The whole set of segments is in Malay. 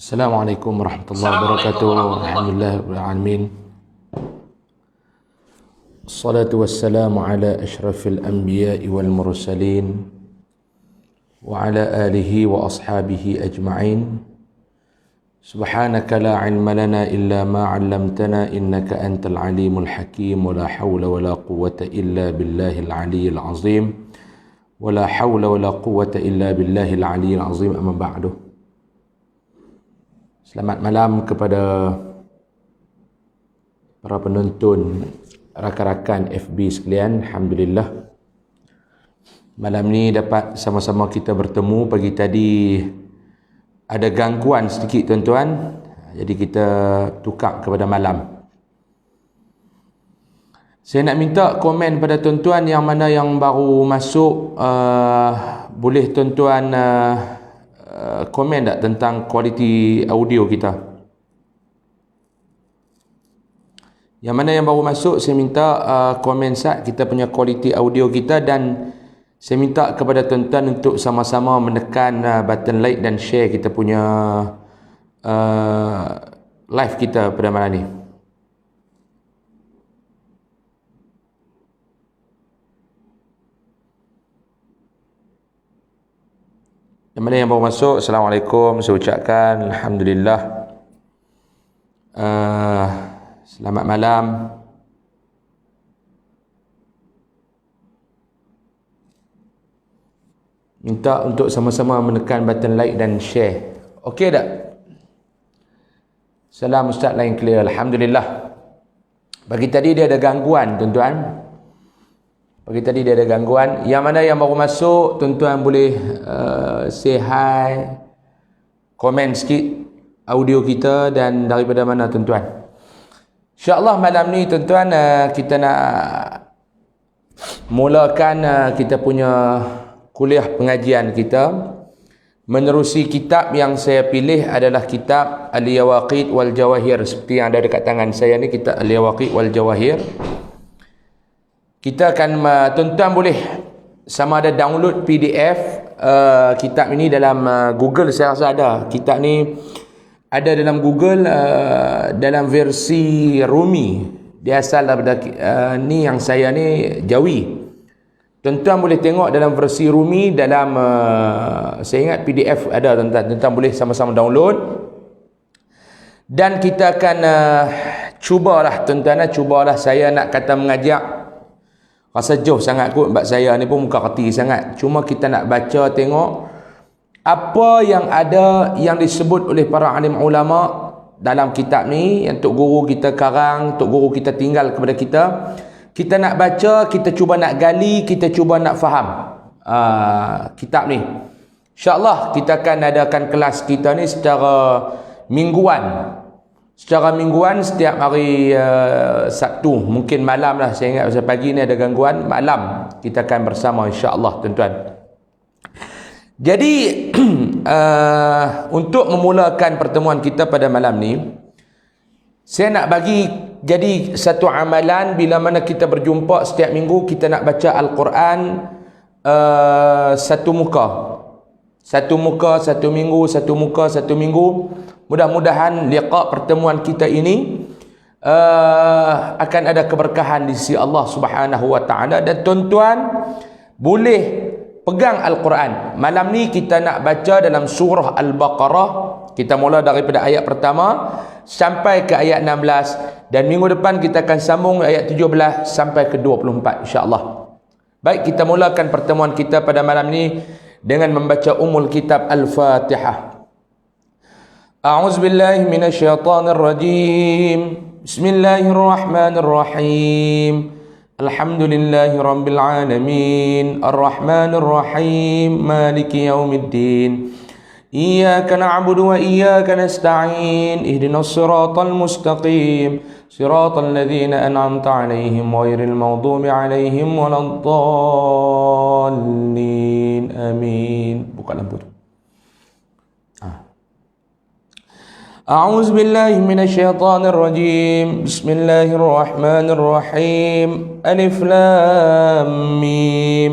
Assalamualaikum warahmatullahi wabarakatuh. Alhamdulillah rabbil alamin. Assalatu wassalamu ala asyrafil anbiya'i wal mursalin wa ala alihi wa ashabihi ajma'in. Subhanaka la ilma lana illa ma 'allamtana innaka antal alimul hakim wa la hawla wa la quwwata illa billahil aliyyil azim. Wa la hawla wa la quwwata illa billahil aliyyil azim. Amma ba'du. Selamat malam kepada para penonton, rakan-rakan FB sekalian. Alhamdulillah, malam ni dapat sama-sama kita bertemu. Pagi tadi ada gangguan sedikit tuan-tuan, jadi kita tukar kepada malam. Saya nak minta komen pada tuan-tuan yang mana yang baru masuk, boleh tuan-tuan komen tak tentang kualiti audio kita. Yang mana yang baru masuk, saya minta komen sat kita punya kualiti audio kita, dan saya minta kepada tuan-tuan untuk sama-sama menekan button like dan share kita punya live kita pada malam ni. Yang mana yang baru masuk, Assalamualaikum. Saya ucapkan Alhamdulillah, selamat malam. Minta untuk sama-sama menekan button like dan share. Okey tak? Salam Ustaz, lain clear. Alhamdulillah. Pagi tadi dia ada gangguan tuan-tuan. Pagi tadi dia ada gangguan. Yang mana yang baru masuk, tuan-tuan boleh say hi, komen sikit audio kita dan daripada mana tuan-tuan. InsyaAllah malam ni tuan-tuan, kita nak mulakan kita punya kuliah pengajian kita. Menerusi kitab yang saya pilih adalah kitab Al-Yawaqit wal Jawahir. Seperti yang ada dekat tangan saya ni, kitab Al-Yawaqit wal Jawahir. Kita akan, tuan-tuan boleh sama ada download PDF kitab ini dalam Google. Saya rasa ada. Kitab ni ada dalam Google dalam versi Rumi. Dia asal daripada ni yang saya ni Jawi. Tuan-tuan boleh tengok dalam versi Rumi, dalam saya ingat PDF ada tuan-tuan. Tuan-tuan boleh sama-sama download. Dan kita akan cubalah tuan-tuan, cubalah saya nak kata mengajak. Rasa jauh sangat kot, sebab saya ni pun muka reti sangat. Cuma kita nak baca, tengok apa yang ada yang disebut oleh para alim ulama dalam kitab ni, yang Tok Guru kita karang, Tok Guru kita tinggal kepada kita. Kita nak baca, kita cuba nak gali, kita cuba nak faham kitab ni. InsyaAllah kita akan adakan kelas kita ni secara mingguan. Secara mingguan, setiap hari Sabtu, mungkin malam lah, saya ingat pasal pagi ni ada gangguan, malam kita akan bersama insya-Allah tuan-tuan. Jadi untuk memulakan pertemuan kita pada malam ni, saya nak bagi jadi satu amalan. Bila mana kita berjumpa setiap minggu, kita nak baca Al-Quran satu muka. Satu muka, satu minggu, satu muka, satu minggu. Mudah-mudahan liqa pertemuan kita ini akan ada keberkahan di sisi Allah Subhanahu wa taala, dan tuan-tuan boleh pegang Al-Quran. Malam ni kita nak baca dalam surah Al-Baqarah. Kita mula daripada ayat pertama sampai ke ayat 16, dan minggu depan kita akan sambung ayat 17 sampai ke 24 insya-Allah. Baik, kita mulakan pertemuan kita pada malam ni dengan membaca Ummul Kitab Al-Fatihah. أعوذ بالله من الشيطان الرجيم بسم الله الرحمن الرحيم الحمد لله رب العالمين الرحمن الرحيم مالك يوم الدين إياك نعبد وإياك نستعين اهدنا الصراط المستقيم صراط الذين أنعمت عليهم غير المغضوب عليهم ولا الضالين آمين. Buka lampu tu. أعوذ بالله من الشيطان الرجيم بسم الله الرحمن الرحيم ألف لام ميم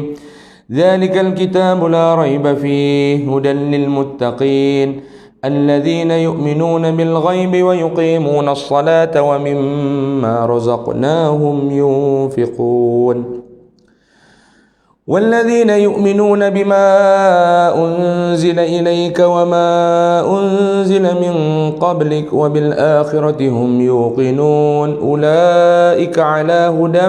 ذلك الكتاب لا ريب فيه هدى للمتقين الذين يؤمنون بالغيب ويقيمون الصلاة ومما رزقناهم ينفقون والذين يؤمنون بما أنزل إليك وما أنزل من قبلك وبالآخرة هم يوقنون أولئك على هدى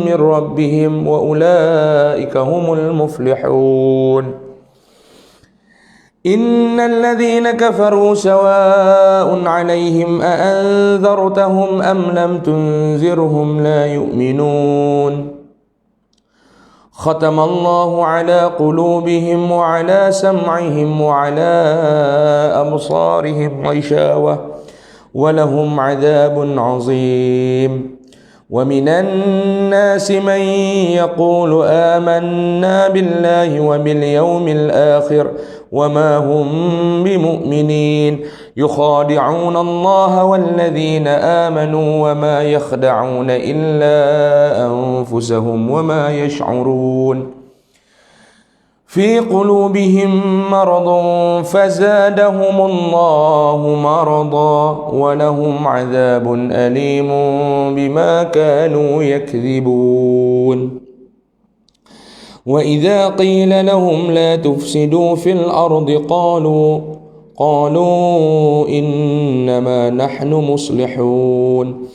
من ربهم وأولئك هم المفلحون إن الذين كفروا سواء عليهم أأنذرتهم أم لم تنذرهم لا يؤمنون ختم الله على قلوبهم وعلى سمعهم وعلى أبصارهم غشاوة ولهم عذاب عظيم ومن الناس من يقول آمنا بالله وباليوم الآخر وما هم بمؤمنين يخادعون الله والذين آمنوا وما يخدعون إلا أنفسهم وما يشعرون في قلوبهم مرض فزادهم الله مرضا ولهم عذاب أليم بما كانوا يكذبون وإذا قيل لهم لا تفسدوا في الأرض قالوا إنما نحن مصلحون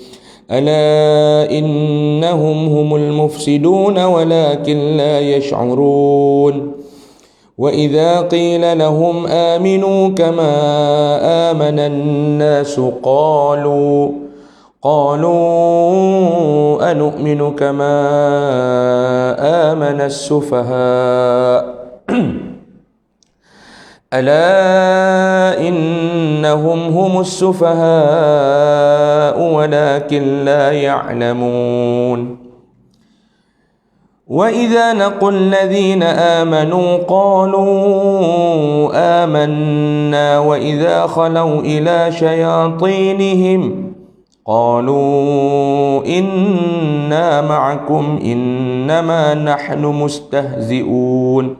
ألا إنهم هم المفسدون ولكن لا يشعرون وإذا قيل لهم آمنوا كما آمن الناس قالوا أنؤمن كما آمن السفهاء ألا إنهم هم السفهاء ولكن لا يعلمون وإذا لقوا الذين آمنوا قالوا آمنا وإذا خلوا إلى شياطينهم قالوا إنا معكم إنما نحن مستهزئون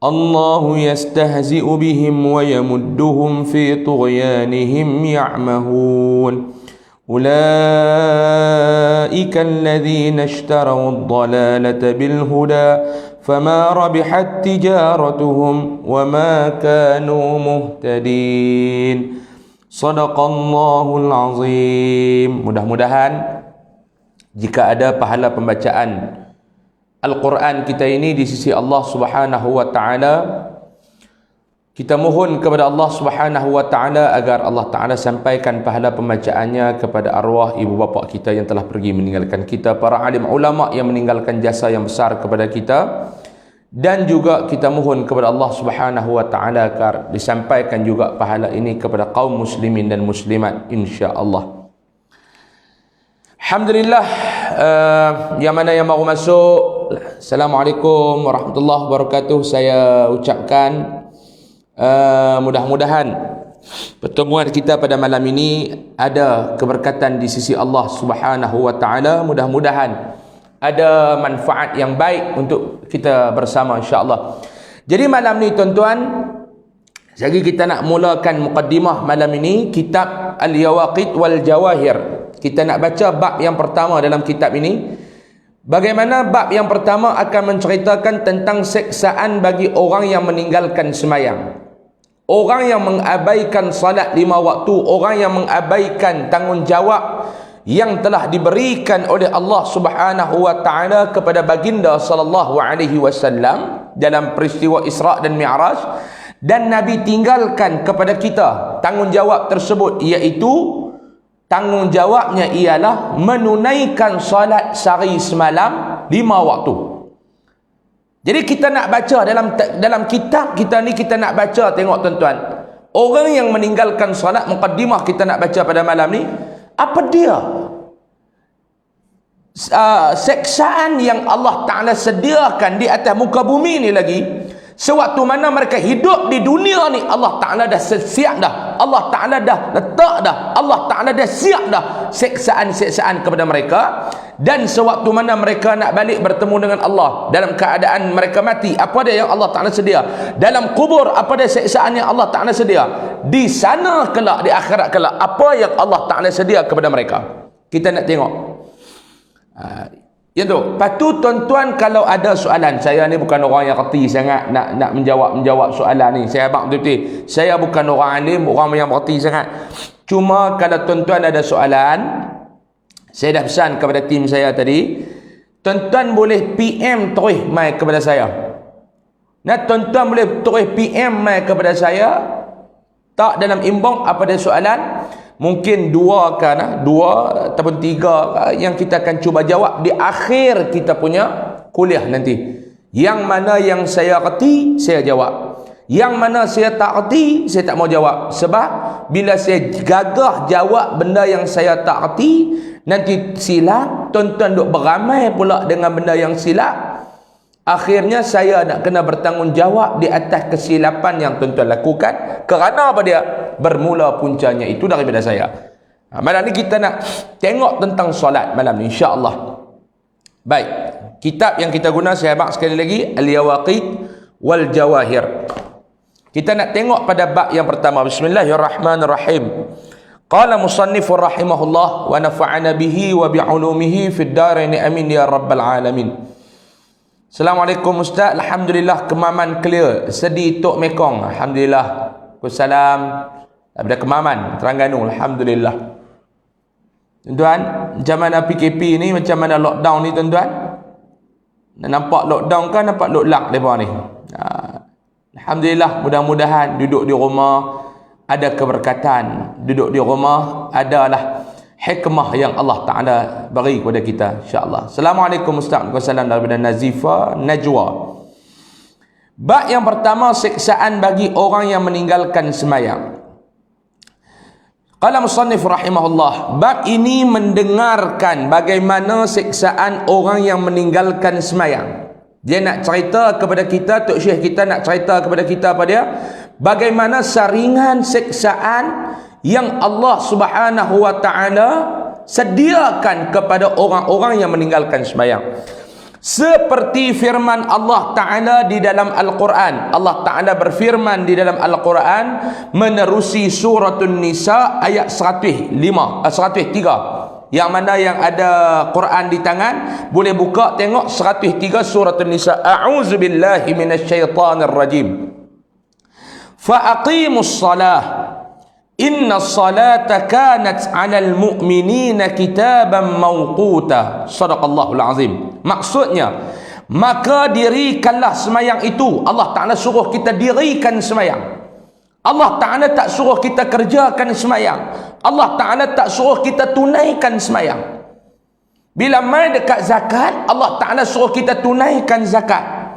الله يستهزئ بهم ويمدهم في طغيانهم يعمهون أولئك الذين اشتروا الضلالة بالهدى فما ربحت تجارتهم وما كانوا مهتدين Sadaqallahul Azim. Mudah-mudahan jika ada pahala pembacaan Al-Quran kita ini di sisi Allah Subhanahu wa Ta'ala, kita mohon kepada Allah Subhanahu wa Ta'ala agar Allah Ta'ala sampaikan pahala pembacaannya kepada arwah ibu bapa kita yang telah pergi meninggalkan kita, para alim ulama yang meninggalkan jasa yang besar kepada kita, dan juga kita mohon kepada Allah Subhanahu wa Ta'ala agar disampaikan juga pahala ini kepada kaum muslimin dan muslimat insya-Allah. Alhamdulillah. Yang mana yang baru masuk, Assalamualaikum warahmatullahi wabarakatuh. Saya ucapkan mudah-mudahan pertemuan kita pada malam ini ada keberkatan di sisi Allah Subhanahu wa Ta'ala. Mudah-mudahan ada manfaat yang baik untuk kita bersama insya-Allah. Jadi malam ni tuan-tuan, lagi kita nak mulakan muqaddimah malam ini kitab Al-Yawaqit wal Jawahir. Kita nak baca bab yang pertama dalam kitab ini. Bagaimana bab yang pertama akan menceritakan tentang seksaan bagi orang yang meninggalkan sembahyang, orang yang mengabaikan salat 5 waktu, orang yang mengabaikan tanggungjawab yang telah diberikan oleh Allah Subhanahu wa Ta'ala kepada baginda sallallahu alaihi wasallam dalam peristiwa Isra dan Mi'raj, dan Nabi tinggalkan kepada kita tanggungjawab tersebut, iaitu tanggungjawabnya ialah menunaikan salat sehari semalam 5 waktu. Jadi kita nak baca dalam kitab kita ni, kita nak baca, tengok tuan-tuan, orang yang meninggalkan salat, muqaddimah kita nak baca pada malam ni, apa dia seksaan yang Allah Ta'ala sediakan di atas muka bumi ni lagi, sewaktu mana mereka hidup di dunia ni. Allah Ta'ala dah siap dah, Allah Ta'ala dah letak dah, Allah Ta'ala dah siap dah seksaan-seksaan kepada mereka. dan sewaktu mana mereka nak balik bertemu dengan Allah dalam keadaan mereka mati, apa dia yang Allah Ta'ala sedia? Dalam kubur, apa dia siksaan yang Allah Ta'ala sedia? Di sana kelak, di akhirat kelak, apa yang Allah Ta'ala sedia kepada mereka? Kita nak tengok. Yang tu. Lepas tu tuan-tuan, kalau ada soalan, saya ni bukan orang yang reti sangat nak menjawab soalan ni. Saya abang betul-betul. Saya bukan orang alim, orang yang reti sangat. Cuma kalau tuan-tuan ada soalan, saya dah pesan kepada tim saya tadi, tuan-tuan boleh PM terus mai kepada saya. Nah, tuan-tuan boleh terus PM mai kepada saya. Tak dalam inbox apa ada soalan, mungkin dua ataupun tiga yang kita akan cuba jawab di akhir kita punya kuliah nanti. Yang mana yang saya reti, saya jawab. Yang mana saya tak reti, saya tak mau jawab. Sebab bila saya gagah jawab benda yang saya tak reti, nanti silap, tuan-tuan duk beramai pula dengan benda yang silap. Akhirnya saya nak kena bertanggungjawab di atas kesilapan yang tuan-tuan lakukan. Kerana apa dia? Bermula puncanya itu daripada saya. Malam ni kita nak tengok tentang solat malam ni, insya-Allah. Baik, kitab yang kita guna, saya abang sekali lagi, Al-Yawaqit wal Jawahir. Kita nak tengok pada bab yang pertama. Bismillahirrahmanirrahim. Qala musannifur rahimahullah wa nafa'ana bihi wa bi'ulumihi fid darain amin ya rabbal alamin. Assalamualaikum Ustaz. Alhamdulillah Kemaman clear. Sedi Tok Mekong. Alhamdulillah. Waalaikumsalam. Daripada Kemaman, Terengganu. Alhamdulillah. Tuan-tuan, macam mana PKP ni, macam mana lockdown ni tuan-tuan? Nampak lockdown kan, nampak locklock mereka ni. Alhamdulillah, mudah-mudahan duduk di rumah ada keberkatan. Duduk di rumah adalah hikmah yang Allah Ta'ala bagi kepada kita, insya-Allah. Assalamualaikum Ustaz. Waalaikumsalam daripada Nazifa Najwa. Bab yang pertama, siksaan bagi orang yang meninggalkan sembahyang. Qala musannif rahimahullah, bab ini mendengarkan bagaimana siksaan orang yang meninggalkan sembahyang. Dia nak cerita kepada kita, Tok Syekh kita nak cerita kepada kita apa dia? Bagaimana saringan siksaan yang Allah Subhanahu wa taala sediakan kepada orang-orang yang meninggalkan sembahyang. Seperti firman Allah Ta'ala di dalam Al-Quran. Allah Ta'ala berfirman di dalam Al-Quran menerusi suratun Nisa ayat 103. Yang mana yang ada Quran di tangan, boleh buka tengok 103 suratun Nisa. A'udzubillahi minasyaitanir rajim. Fa'aqimus salah. Inna salata kanat 'alal mu'minina kitaban mawquta. Shadaqallahul azim. Maksudnya, maka dirikanlah semayang itu. Allah Ta'ala suruh kita dirikan semayang. Allah Ta'ala tak suruh kita kerjakan semayang. Allah Ta'ala tak suruh kita tunaikan semayang. Bila mai dekat zakat, Allah Ta'ala suruh kita tunaikan zakat.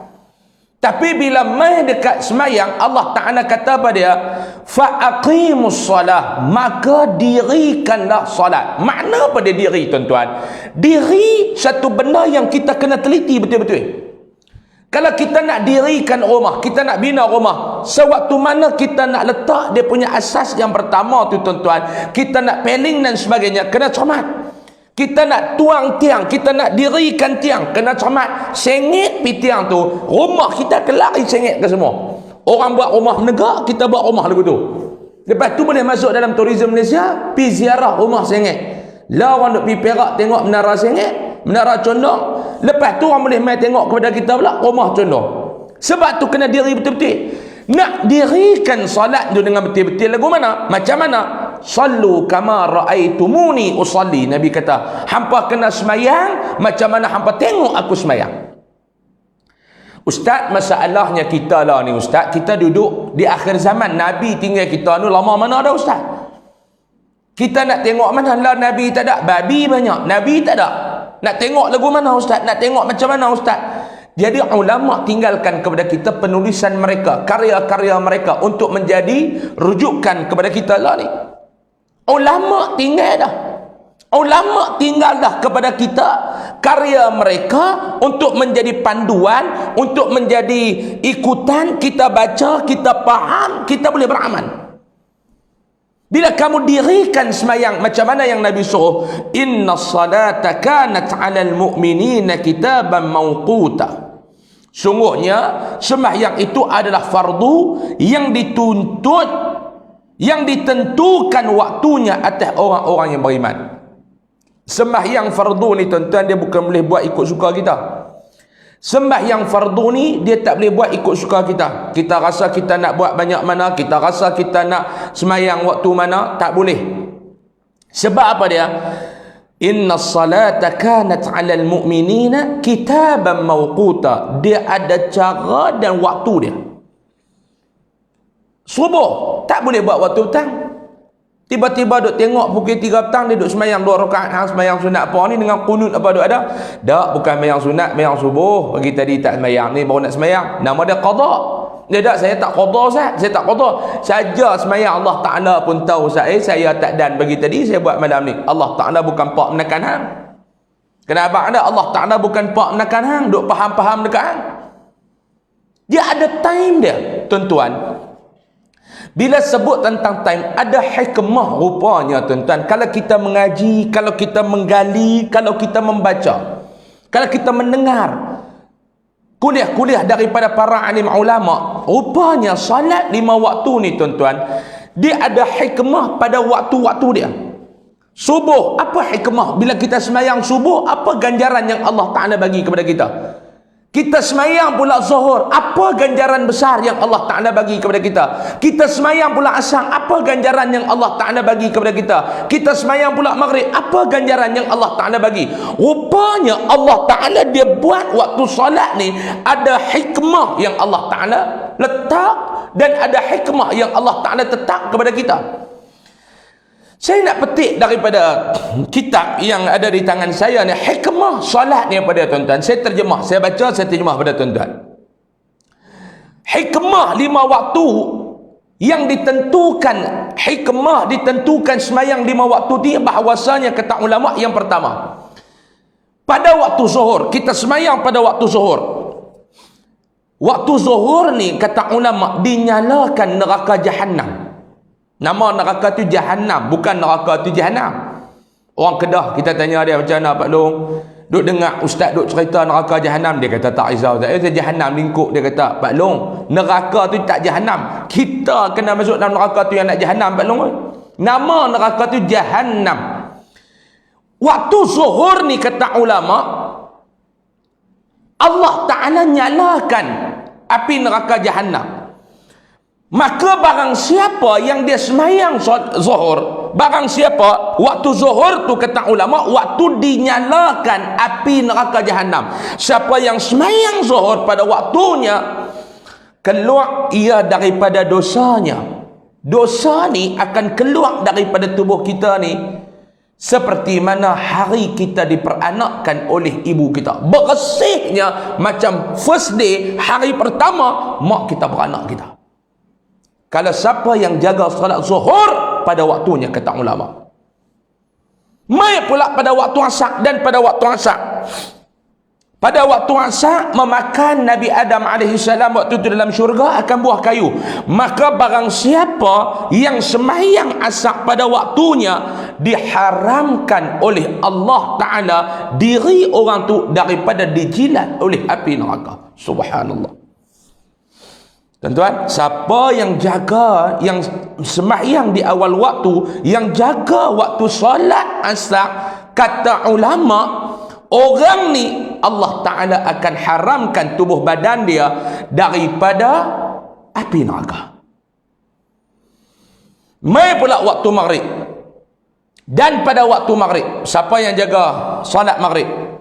Tapi bila mai dekat semayang, Allah Ta'ala kata pada dia, fa'aqimus salah, maka dirikanlah salat. Makna pada diri tuan-tuan? Diri satu benda yang kita kena teliti betul-betul. Kalau kita nak dirikan rumah, kita nak bina rumah, sewaktu mana kita nak letak dia punya asas yang pertama tu tuan-tuan, kita nak peling dan sebagainya, kena cermat. Kita nak tuang tiang, kita nak dirikan tiang, kena cermat. Sengit pi tiang tu, rumah kita kelak sengit ke semua. Orang buat rumah menegak, kita buat rumah lagu tu. Lepas tu boleh masuk dalam tourism Malaysia, pi ziarah rumah sengit. Lah orang duk pi Perak tengok menara sengit, menara condong. Lepas tu orang boleh mai tengok kepada kita pula rumah condong. Sebab tu kena diri betul-betul. Nak dirikan solat tu dengan betul-betul lagu mana? Macam mana? Sallu kama ra'aitumuni usalli. Nabi kata, hampa kena semayang macam mana hampa tengok aku semayang. Ustaz, masalahnya kita lah ni Ustaz, kita duduk di akhir zaman. Nabi tinggal kita ni lama mana ada Ustaz? Kita nak tengok mana lah Nabi tak ada? Babi banyak, Nabi tak ada. Nak tengok lagu mana Ustaz? Nak tengok macam mana Ustaz? Jadi ulama tinggalkan kepada kita penulisan mereka, karya-karya mereka untuk menjadi rujukan kepada kita lah ni. Ulama tinggal dah. Ulama tinggal dah kepada kita karya mereka untuk menjadi panduan, untuk menjadi ikutan, kita baca, kita faham, kita boleh beramal. Bila kamu dirikan semayang macam mana yang Nabi suruh, inna salata kanat 'alal mu'minina kitaban mawquta. Sungguhnya sembahyang itu adalah fardu yang dituntut, yang ditentukan waktunya atas orang-orang yang beriman. Sembahyang fardu ni tuan-tuan, dia bukan boleh buat ikut suka kita. Sembahyang fardu ni dia tak boleh buat ikut suka kita. Kita rasa kita nak buat banyak mana, kita rasa kita nak sembahyang waktu mana, tak boleh. Sebab apa dia? Inna salata kanat 'alal mu'minina kitaban mawquta. Dia ada cara dan waktu dia. Subuh tak boleh buat waktu petang. Tiba-tiba duk tengok pukul 3 petang dia duk sembahyang 2 rakaat hang sembahyang sunat apa ni dengan kunut apa duk ada. Tak, bukan sembahyang sunat, sembahyang subuh. Pagi tadi tak sembahyang, ni baru nak sembahyang. Nama dia qada. Dia tak, saya tak qada Ustaz. Saya tak qada. Saja sembahyang Allah Taala pun tahu Ustaz, saya tak dan pagi tadi saya buat malam ni. Allah Taala bukan pak menekan hang. Kenapa ada Allah Taala bukan pak menekan hang, duk faham-faham dekat hang. Dia ada time dia, tuan-tuan. Bila sebut tentang time, ada hikmah rupanya tuan-tuan. Kalau kita mengaji, kalau kita menggali, kalau kita membaca, kalau kita mendengar kuliah-kuliah daripada para alim ulama, rupanya salat 5 waktu ni tuan-tuan, dia ada hikmah pada waktu-waktu dia. Subuh, apa hikmah? Bila kita sembahyang subuh, apa ganjaran yang Allah Ta'ala bagi kepada kita? Kita semayang pula zuhur, apa ganjaran besar yang Allah Ta'ala bagi kepada kita? Kita semayang pula asar, apa ganjaran yang Allah Ta'ala bagi kepada kita? Kita semayang pula maghrib, apa ganjaran yang Allah Ta'ala bagi? Rupanya Allah Ta'ala dia buat waktu solat ni ada hikmah yang Allah Ta'ala letak, dan ada hikmah yang Allah Ta'ala tetap kepada kita. Saya nak petik daripada kitab yang ada di tangan saya ni, hikmah solat ni pada tuan-tuan. Saya terjemah, saya baca, saya terjemah pada tuan-tuan. Hikmah 5 waktu yang ditentukan, hikmah ditentukan semayang 5 waktu dia, bahawasanya kata ulama, yang pertama, pada waktu zuhur, kita semayang pada waktu zuhur. Waktu zuhur ni kata ulama dinyalakan neraka Jahannam. Nama neraka tu Jahannam, bukan neraka tu Jahannam. Orang Kedah kita tanya dia macam mana Pak Long, duk dengar ustaz duk cerita neraka Jahannam, dia kata tak risau Ustaz, itu Jahannam lingkup. Dia kata Pak Long, neraka tu tak Jahannam, kita kena masuk dalam neraka tu yang nak Jahannam Pak Long. Nama neraka tu Jahannam. Waktu zuhur ni kata ulama, Allah Ta'ala nyalakan api neraka Jahannam. Maka barang siapa yang dia semayang zuhur, barang siapa waktu zuhur tu kata ulama, waktu dinyalakan api neraka Jahannam. Siapa yang semayang zuhur pada waktunya, keluar ia daripada dosanya. Dosa ni akan keluar daripada tubuh kita ni seperti mana hari kita diperanakkan oleh ibu kita. Bersihnya macam first day, hari pertama mak kita beranak kita. Kalau siapa yang jaga salat zuhur pada waktunya kata ulama. Mai pula pada waktu asar, dan pada waktu asar. Pada waktu asar memakan Nabi Adam AS waktu itu dalam syurga akan buah kayu. Maka barang siapa yang sembahyang asar pada waktunya, diharamkan oleh Allah Ta'ala diri orang tu daripada dijilat oleh api neraka. Subhanallah. Tuan-tuan, siapa yang jaga, yang sembahyang di awal waktu, yang jaga waktu solat asar, kata ulama, orang ni Allah Ta'ala akan haramkan tubuh badan dia daripada api neraka. Mai pula waktu maghrib, dan pada waktu maghrib, siapa yang jaga solat maghrib,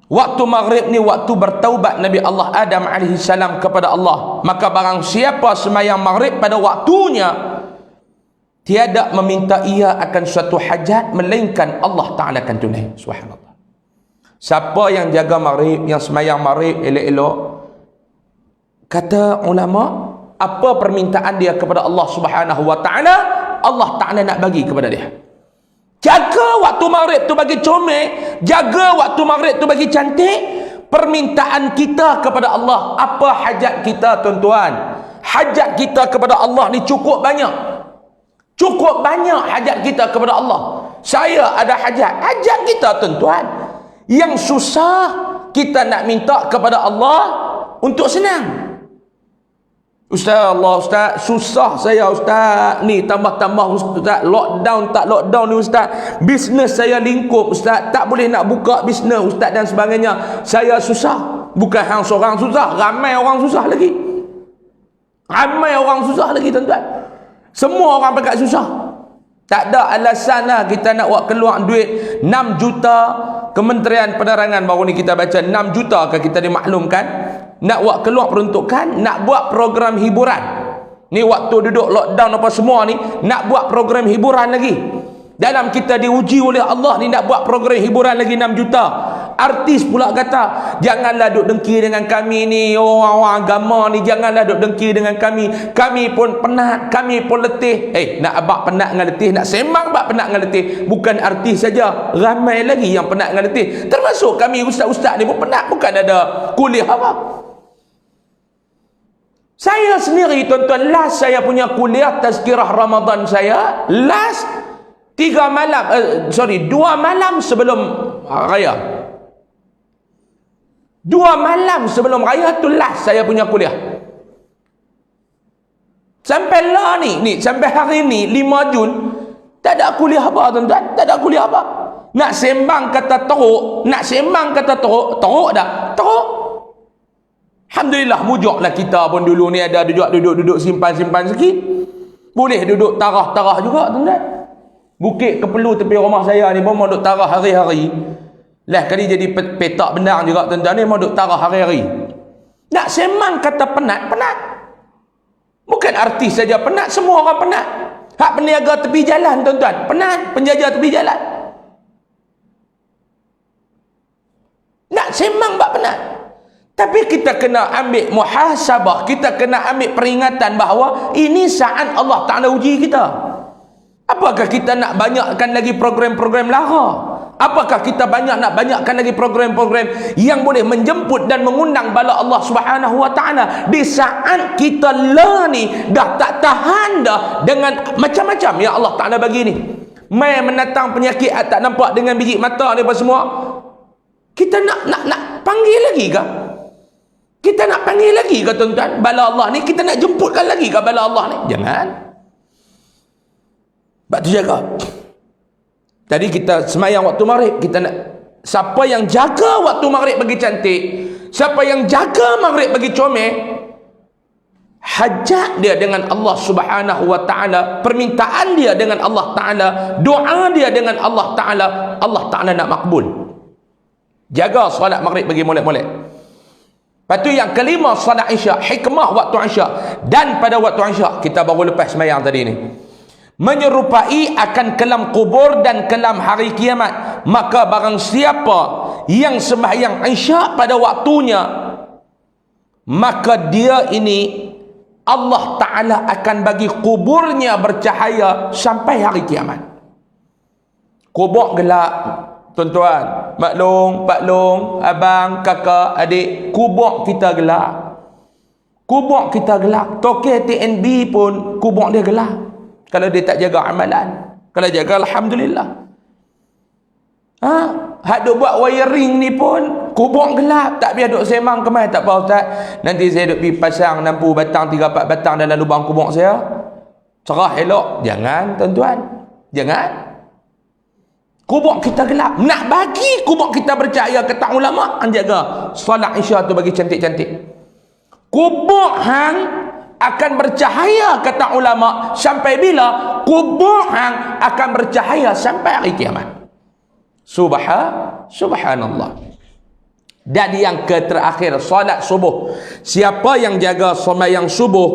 waktu maghrib ni waktu bertaubat Nabi Allah Adam AS kepada Allah. Maka barang siapa semayang maghrib pada waktunya, tiada meminta ia akan suatu hajat melainkan Allah Ta'ala akan tunai. Subhanallah. Siapa yang jaga maghrib, yang semayang maghrib elok-elok, kata ulama, apa permintaan dia kepada Allah Subhanahu Wa Ta'ala, Allah Ta'ala nak bagi kepada dia. Jaga waktu maghrib tu bagi comel, jaga waktu maghrib tu bagi cantik. Permintaan kita kepada Allah, apa hajat kita tuan-tuan? Hajat kita kepada Allah ni cukup banyak. Cukup banyak hajat kita kepada Allah. Saya ada hajat. Hajat kita tuan-tuan. Yang susah kita nak minta kepada Allah untuk senang. Ustaz, Allah Ustaz, susah saya Ustaz. Ni tambah-tambah Ustaz, lockdown tak lockdown ni Ustaz. Bisnes saya lingkup Ustaz, tak boleh nak buka bisnes Ustaz dan sebagainya. Saya susah. Bukan hang seorang susah, ramai orang susah lagi. Ramai orang susah lagi tuan-tuan. Semua orang pakat susah. Tak ada alasan lah kita nak buat keluar duit 6 juta. Kementerian Penerangan baru ni kita baca 6 juta ke kita dimaklumkan. Nak buat keluar peruntukan, nak buat program hiburan. Ni waktu duduk lockdown apa semua ni, nak buat program hiburan lagi. Dalam kita diuji oleh Allah ni nak buat program hiburan lagi 6 juta. Artis pula kata, janganlah duk dengki dengan kami ni, orang-orang agama ni, janganlah duk dengki dengan kami. Kami pun penat, kami pun letih. Nak abang penat dengan letih, nak sembang abang penat dengan letih. Bukan artis saja, ramai lagi yang penat dengan letih. Termasuk kami ustaz-ustaz ni pun penat, bukan ada kuliah apa. Saya sendiri tuan-tuan, last saya punya kuliah tazkirah Ramadan saya, last 2 malam sebelum raya. 2 malam sebelum raya tu last saya punya kuliah. Sampai lah ni sampai hari ni 5 Jun tak ada kuliah apa tuan-tuan, tak ada kuliah apa. Nak sembang kata teruk, teruk dah, teruk. Alhamdulillah mujuklah kita pun dulu ni ada duduk simpan sikit. Boleh duduk tarah-tarah juga tuan-tuan. Bukit Kepelu tepi rumah saya ni pun mau duduk tarah hari-hari. Lah kali jadi petak benang juga tuan-tuan ni mau duduk tarah hari-hari. Nak sembang kata penat. Bukan artis saja penat, semua orang penat. Hak peniaga tepi jalan tuan-tuan, penat, penjaja tepi jalan. Nak sembang bak penat. Tapi kita kena ambil muhasabah, kita kena ambil peringatan bahawa ini saat Allah Ta'ala uji kita. Apakah kita nak banyakkan lagi program-program lara? Apakah kita nak banyakkan lagi program-program yang boleh menjemput dan mengundang bala Allah Subhanahu Wa Ta'ala di saat kita ni dah tak tahan dah dengan macam-macam yang Allah Ta'ala bagi ni. Mai menatang penyakit tak nampak dengan biji mata ni apa semua. Kita nak panggil lagi ke? Kita nak panggil lagi ke tuan-tuan bala Allah ni? Kita nak jemputkan lagi ke bala Allah ni? Jangan. Sebab tu jaga. Tadi kita semayang waktu maghrib, kita nak, siapa yang jaga waktu maghrib bagi cantik, siapa yang jaga maghrib bagi comel, hajat dia dengan Allah Subhanahu Wa Ta'ala, permintaan dia dengan Allah Ta'ala, doa dia dengan Allah Ta'ala, Allah Ta'ala nak makbul. Jaga solat maghrib bagi molek-molek. Lepas tu yang kelima, salat isyak, hikmah waktu isyak. Dan pada waktu isyak, kita baru lepas semayang tadi ni, menyerupai akan kelam kubur dan kelam hari kiamat. Maka barang siapa yang sembahyang isyak pada waktunya, maka dia ini Allah Ta'ala akan bagi kuburnya bercahaya sampai hari kiamat. Kubur gelap tuan-tuan, maklum, paklum, abang, kakak, adik, kubur kita gelap. Kubur kita gelap. Tokek TNB pun kubur dia gelap. Kalau dia tak jaga amalan. Kalau jaga, alhamdulillah. Hak duk buat wiring ni pun kubur gelap. Tak biar duk semang kemai. Tak apa Ustaz, nanti saya duk pergi pasang lampu batang 3-4 batang dalam lubang kubur saya, cerah elok. Jangan tuan-tuan, jangan. Kubur kita gelap. Nak bagi kubur kita bercahaya, kata ulama, jaga solat isyak tu bagi cantik-cantik. Kubur hang akan bercahaya, kata ulama, sampai bila? Kubur hang akan bercahaya sampai hari kiamat. Subhanallah. Dan yang terakhir, solat subuh. Siapa yang jaga sembahyang subuh,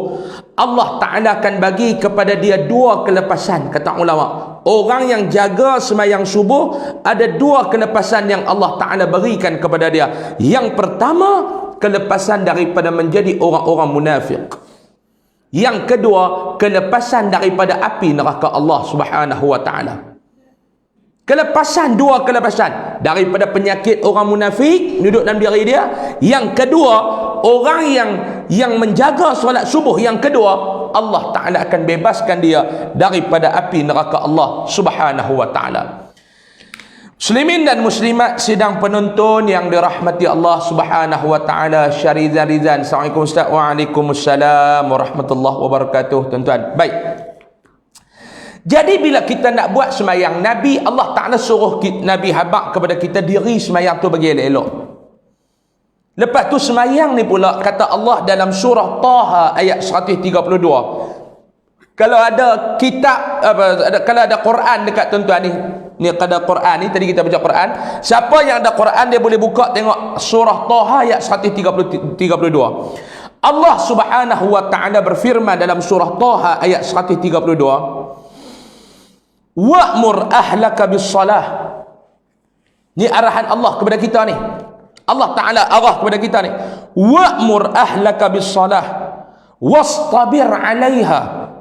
Allah Ta'ala akan bagi kepada dia 2 kelepasan, kata ulama. Orang yang jaga sembahyang subuh, ada 2 kelepasan yang Allah Ta'ala berikan kepada dia. Yang pertama, kelepasan daripada menjadi orang-orang munafik. Yang kedua, kelepasan daripada api neraka Allah Subhanahu Wa Ta'ala. Kelepasan, 2 kelepasan. Daripada penyakit orang munafik duduk dalam diri dia. Yang kedua, orang yang menjaga solat subuh, yang kedua, Allah Ta'ala akan bebaskan dia daripada api neraka Allah Subhanahu wa Ta'ala. Muslimin dan muslimat sidang penonton yang dirahmati Allah Subhanahu wa Ta'ala, Syarizan. Assalamualaikum Ustaz. Waalaikumsalam warahmatullahi wabarakatuh. Tuan-tuan, baik. Jadi bila kita nak buat semayang, Nabi Allah Ta'ala suruh Nabi habaq kepada kita diri semayang tu bagi elok-elok. Lepas tu semayang ni pula kata Allah dalam surah Taha ayat 132. Kalau ada kitab kalau ada Quran dekat tuan-tuan ni ada Quran ni, tadi kita baca Quran. Siapa yang ada Quran dia boleh buka tengok surah Taha ayat 132. Allah Subhanahu wa Ta'ala berfirman dalam surah Taha ayat 132. Wa'mur ahlaka bis-salah. Ni arahan Allah kepada kita ni. Allah Ta'ala arah kepada kita ni. Wa'mur ahlaka bis-salah wastabir 'alaiha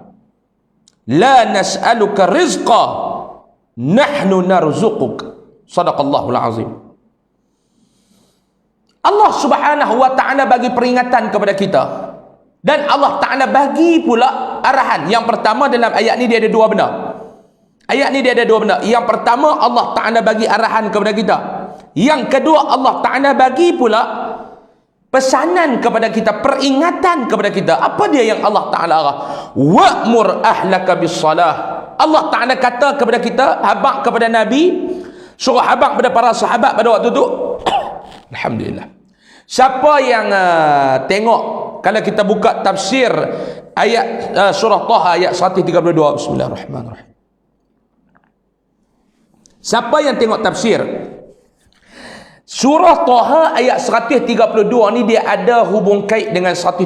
la nas'aluka rizqa nahnu narzuquk. Sadaqallahul azim. Allah Subhanahu wa Ta'ala bagi peringatan kepada kita, dan Allah Ta'ala bagi pula arahan. Yang pertama, dalam ayat ni dia ada dua benda. Ayat ni dia ada dua benda. Yang pertama, Allah Ta'ala bagi arahan kepada kita. Yang kedua, Allah Ta'ala bagi pula pesanan kepada kita, peringatan kepada kita. Apa dia yang Allah Ta'ala arah? Wa'mur ahlaka bis-salah. Allah Ta'ala kata kepada kita, habaq kepada Nabi, suruh habaq kepada para sahabat pada waktu itu. Alhamdulillah. Siapa yang tengok, kalau kita buka tafsir ayat surah Taha ayat 132. Bismillahirrahmanirrahim. Siapa yang tengok tafsir surah Taha ayat 132 ni, dia ada hubung kait dengan 130.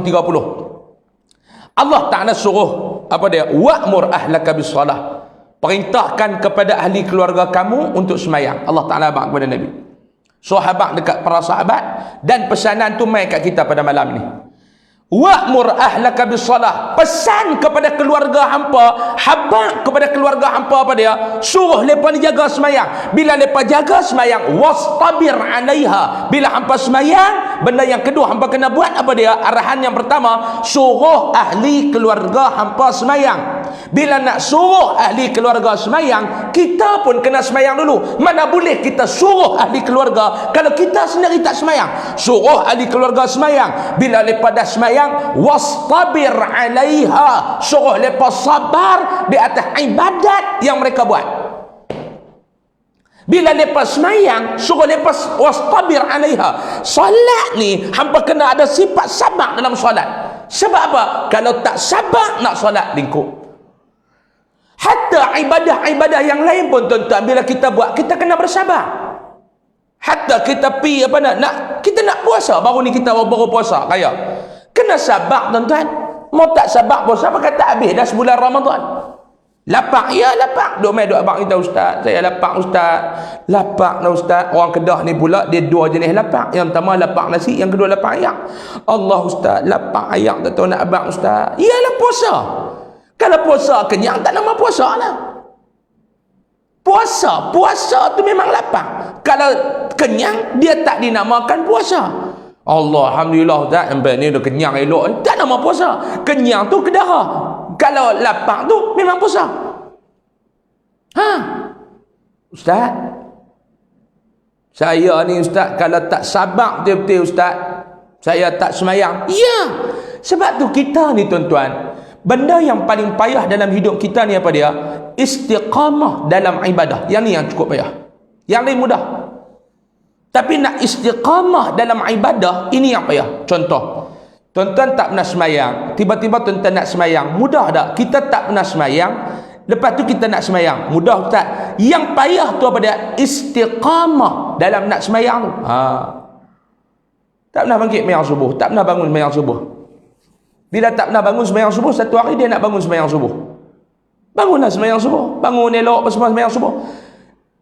Allah Ta'ala suruh apa dia? Wa'mur ahlaka bis-salah. Perintahkan kepada ahli keluarga kamu untuk semayang. Allah Ta'ala habaq kepada Nabi. Sahabat dekat para sahabat, dan pesanan tu mai kat kita pada malam ni. Wa'mur ahlaka bis-salah. Pesan kepada keluarga hampa, habaq kepada keluarga hampa apa dia? Suruh mereka ni jaga semayang. Bila mereka jaga semayang, wastabir 'alaiha. Bila hampa semayang, benda yang kedua hampa kena buat apa dia? Arahan yang pertama, suruh ahli keluarga hampa semayang. Bila nak suruh ahli keluarga semayang, kita pun kena semayang dulu. Mana boleh kita suruh ahli keluarga kalau kita sendiri tak semayang? Suruh ahli keluarga semayang. Bila mereka dah semayang, wastabir 'alaiha. Suruh mereka sabar di atas ibadat yang mereka buat. Bila mereka semayang, suruh mereka wastabir 'alaiha. Solat ni hampa kena ada sifat sabar dalam solat. Sebab apa? Kalau tak sabar nak solat lingkup. Hatta ibadah-ibadah yang lain pun tuan-tuan, bila kita buat, kita kena bersabar. Hatta kita pi apa nak kita nak puasa, baru ni kita baru puasa kaya. Kena sabar tuan-tuan. Mau tak sabar puasa apa kata habis dah sebulan Ramadan. Lapak, ya lapak. Duk mai duk abang kita, ustaz, saya lapak ustaz. Lapak nah ustaz. Orang Kedah ni pula dia dua jenis lapak. Yang pertama lapak nasi, yang kedua lapak ayak. Allah ustaz, lapak ayak tak tahu nak abang ustaz. Iyalah puasa. Kalau puasa kenyang tak nama puasa lah. Puasa tu memang lapar. Kalau kenyang dia tak dinamakan puasa. Allah, alhamdulillah ustaz, sampai ni dah kenyang elok, tak nama puasa. Kenyang tu kedara. Kalau lapar tu memang puasa. Ustaz, saya ni ustaz, kalau tak sabar betul-betul ustaz, saya tak semayang. Ya. Sebab tu kita ni tuan-tuan, benda yang paling payah dalam hidup kita ni apa dia? Istiqamah dalam ibadah. Yang ni yang cukup payah. Yang lain mudah. Tapi nak istiqamah dalam ibadah, ini yang payah. Contoh, tuan-tuan tak pernah semayang, tiba-tiba tuan-tuan nak semayang. Mudah tak? Kita tak pernah semayang, lepas tu kita nak semayang. Mudah tak? Yang payah tu apa dia? Istiqamah dalam nak semayang tu. Tak pernah bangkit semayang subuh, tak pernah bangun semayang subuh. Bila tak pernah bangun semayang subuh, satu hari dia nak bangun semayang subuh. Bangunlah semayang subuh. Bangun elok, bersama semayang subuh.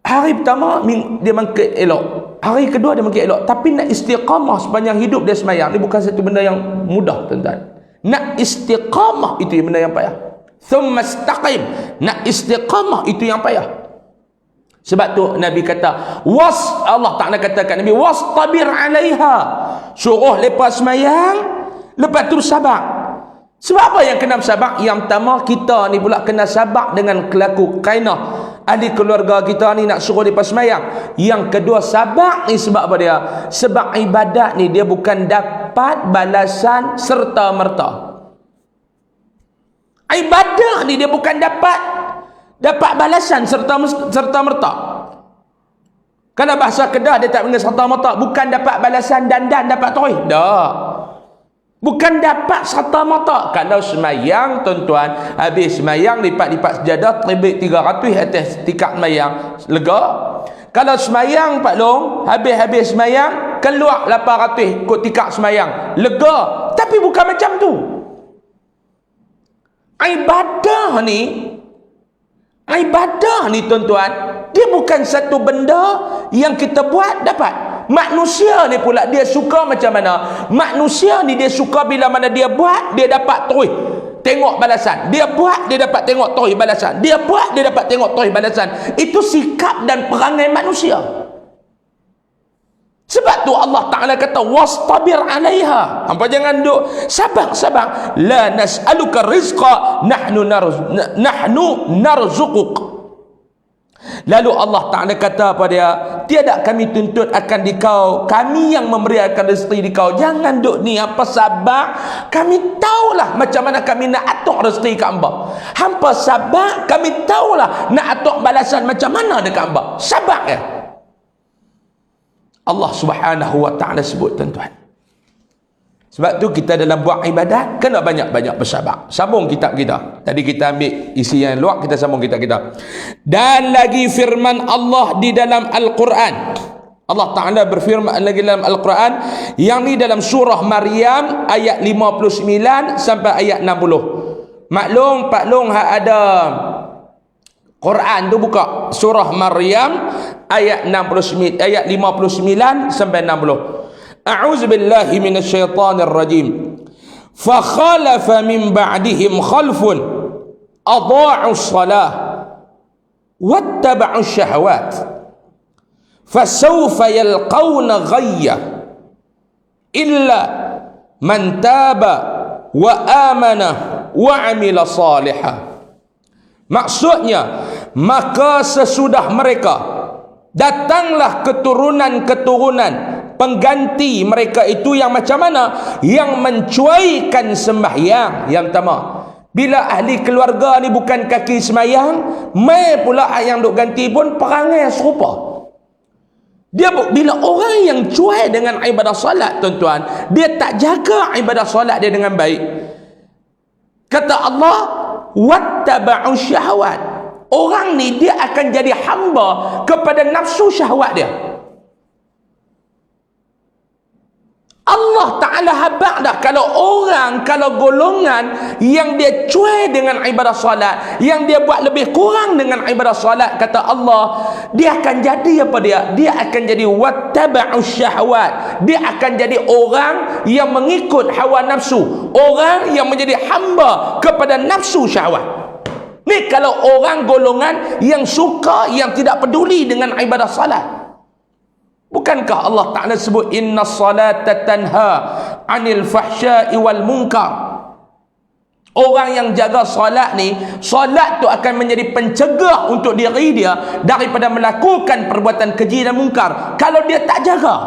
Hari pertama dia bangkit elok. Hari kedua dia bangkit elok. Tapi nak istiqamah sepanjang hidup dia semayang, ni bukan satu benda yang mudah tuan-tuan. Nak istiqamah itu yang benda yang payah. Thumma istaqim. Nak istiqamah itu yang payah. Sebab tu Nabi kata, Allah Ta'ala katakan Nabi, wastabir 'alaiha. Suruh lepas semayang, lepas tu sabar. Sebab apa yang kena bersabar? Yang pertama, kita ni pula kena sabar dengan kelaku kainah ahli keluarga kita ni nak suruh dia sembahyang. Yang kedua, sabar ni sebab apa dia? Sebab ibadat ni dia bukan dapat balasan serta merta. Ibadah ni dia bukan dapat balasan serta merta. Kalau bahasa Kedah dia tak panggil serta merta, bukan dapat balasan dan dapat terus. Tak. Bukan dapat serta-merta. Kalau semayang, tuan-tuan, habis semayang, lipat-lipat sejadah, terbit 300 atas tikar semayang, lega. Kalau semayang, Pak Long, habis semayang, keluar 800 kot tikar semayang, lega. Tapi bukan macam tu. Ibadah ni, tuan-tuan, dia bukan satu benda yang kita buat dapat. Manusia ni pula dia suka macam mana? Manusia ni dia suka bila mana dia buat, dia dapat terus tengok balasan. Dia buat, dia dapat tengok terus balasan. Dia buat, dia dapat tengok terus balasan. Itu sikap dan perangai manusia. Sebab tu Allah Ta'ala kata wastabir alaiha. Hampa jangan duk sabar. La nas'aluka rizqa nahnu narzuquk. Lalu Allah Ta'ala kata pada dia, tiada kami tuntut akan dikau, kami yang memberi akan rezeki dikau. Jangan duk ni hampa sabar. Kami tahulah macam mana kami nak atur rezeki kat hamba. Hampa sabar, kami tahulah nak atur balasan macam mana dekat hamba. Sabar ya. Allah Subhanahu wa Ta'ala sebut, tuan-tuan. Sebab tu kita dalam buat ibadat kena banyak-banyak bersabar. Sambung kitab kita. Tadi kita ambil isi yang luar, kita sambung kitab kita. Dan lagi firman Allah di dalam Al-Quran. Allah Ta'ala berfirman lagi dalam Al-Quran, yang ni dalam surah Maryam ayat 59 sampai ayat 60. Maklum Pak Long ada Quran tu, buka surah Maryam ayat 59 sampai 60. A'udzu billahi minasyaitonir rajim. Fa khalafa min ba'dihim khalfun adha'u shalah wattaba'u syahawat fasawfa yalqawna ghayya illa man taba wa amana wa amila salihah. Maksudnya, maka sesudah mereka datanglah keturunan-keturunan pengganti mereka itu yang macam mana? Yang mencuaikan sembahyang. Yang pertama, bila ahli keluarga ni bukan kaki sembahyang, mai pula yang duk ganti pun perangai serupa. Dia bila orang yang cuai dengan ibadah solat, tuan-tuan, dia tak jaga ibadah solat dia dengan baik. Kata Allah, wattaba'u syahwat. Orang ni dia akan jadi hamba kepada nafsu syahwat dia. Allah Ta'ala habaq dah kalau golongan yang dia cuai dengan ibadah salat, yang dia buat lebih kurang dengan ibadah salat, kata Allah, dia akan jadi apa dia? Dia akan jadi wattaba'u syahwat. Dia akan jadi orang yang mengikut hawa nafsu, orang yang menjadi hamba kepada nafsu syahwat. Ni kalau orang golongan yang suka, yang tidak peduli dengan ibadah salat. Bukankah Allah Ta'ala sebut inna salata tanha anil fahsya'i wal munkar? Orang yang jaga solat ni, solat tu akan menjadi pencegah untuk diri dia daripada melakukan perbuatan keji dan mungkar. Kalau dia tak jaga,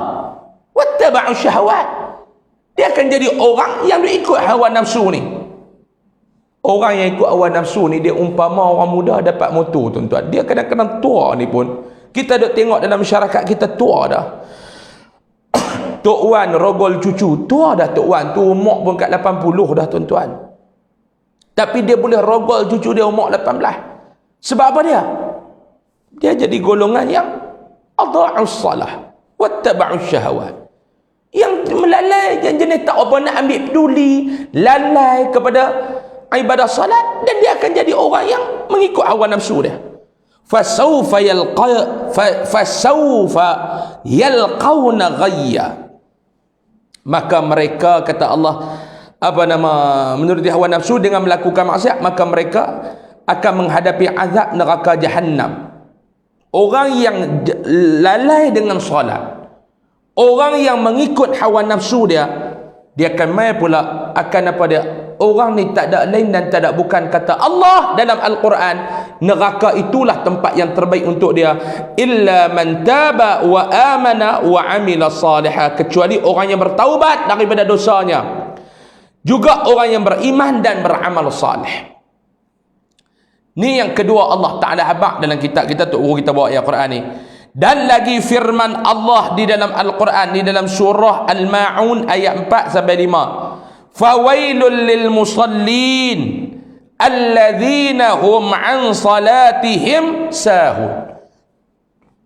wattaba'u syahwat, dia akan jadi orang yang dia ikut hawa nafsu ni. Orang yang ikut hawa nafsu ni, dia umpama orang muda dapat motor, tuan-tuan. Dia kadang-kadang tua ni pun, kita duk tengok dalam masyarakat kita tua dah. Tok Wan rogol cucu, tua dah Tok Wan tu, umur pun kat 80 dah, tuan-tuan. Tapi dia boleh rogol cucu dia umur 18. Sebab apa dia? Dia jadi golongan yang adha'us salah wattaba'us syahawat. Yang melalai, yang jenis tak apa nak ambil peduli, lalai kepada ibadah salat, dan dia akan jadi orang yang mengikut hawa nafsu dia. Fasawfa yalqawna ghayya. Maka mereka, kata Allah, menuruti hawa nafsu dengan melakukan maksiat, maka mereka akan menghadapi azab neraka jahannam. Orang yang lalai dengan solat, orang yang mengikut hawa nafsu dia, dia akan mai pula akan apa dia, orang ni tak ada lain dan tak ada bukan kata Allah dalam Al-Quran, neraka itulah tempat yang terbaik untuk dia, illa man taba wa amana wa amila salihah, kecuali orang yang bertaubat daripada dosanya, juga orang yang beriman dan beramal salih. Ni yang kedua Allah Ta'ala habaq dalam kitab kita tu, kita bawa ayat Quran ni. Dan lagi firman Allah di dalam Al-Quran, di dalam surah Al-Ma'un ayat 4 sampai 5. Fawailul lil musallin alladzina hum an salatihim sahun.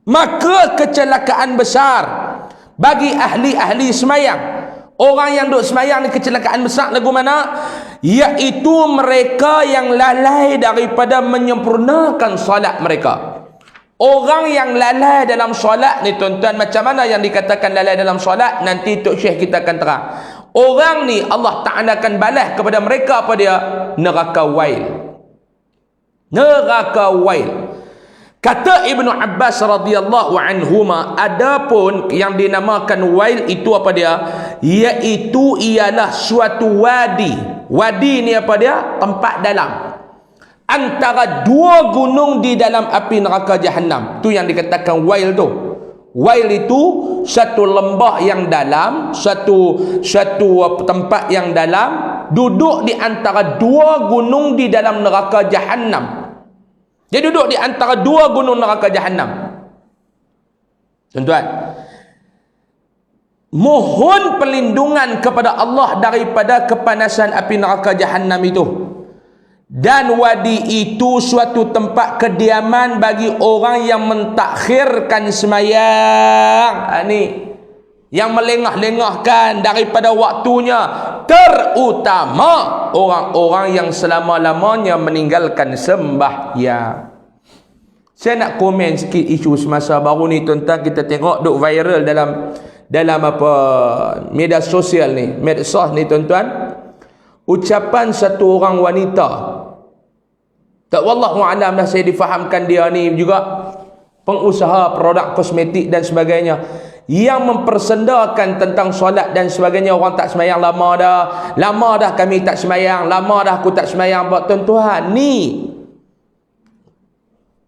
Maka kecelakaan besar bagi ahli-ahli semayang. Orang yang duk semayang ni kecelakaan besar lagu mana? Iaitu mereka yang lalai daripada menyempurnakan solat mereka. Orang yang lalai dalam solat ni tuan-tuan, macam mana yang dikatakan lalai dalam solat? Nanti Tok Syekh kita akan terang. Orang ni Allah Ta'ala akan balas kepada mereka apa dia? Neraka wail. Neraka wail. Kata Ibnu Abbas radhiyallahu anhuma, adapun yang dinamakan wail itu apa dia? Iaitu ialah suatu wadi. Wadi ni apa dia? Tempat dalam antara dua gunung di dalam api neraka Jahannam. Tu yang dikatakan wail tu. Wail itu satu lembah yang dalam, satu tempat yang dalam, duduk di antara dua gunung di dalam neraka Jahannam. Dia duduk di antara dua gunung neraka Jahannam. Tuan-tuan, mohon perlindungan kepada Allah daripada kepanasan api neraka Jahannam itu. Dan wadi itu suatu tempat kediaman bagi orang yang mentakhirkan semayang. Ni yang melengah-lengahkan daripada waktunya, terutama orang-orang yang selama-lamanya meninggalkan sembahyang. Saya nak komen sikit isu semasa baru ni tuan-tuan, kita tengok duk viral dalam apa media sosial ni, medsos ni tuan-tuan. Ucapan satu orang wanita, tak wallahu alam dah, saya difahamkan dia ni juga pengusaha produk kosmetik dan sebagainya, yang mempersendakan tentang solat dan sebagainya. Orang tak semayang lama dah kami tak semayang, lama dah aku tak semayang. Tuan-tuan, ni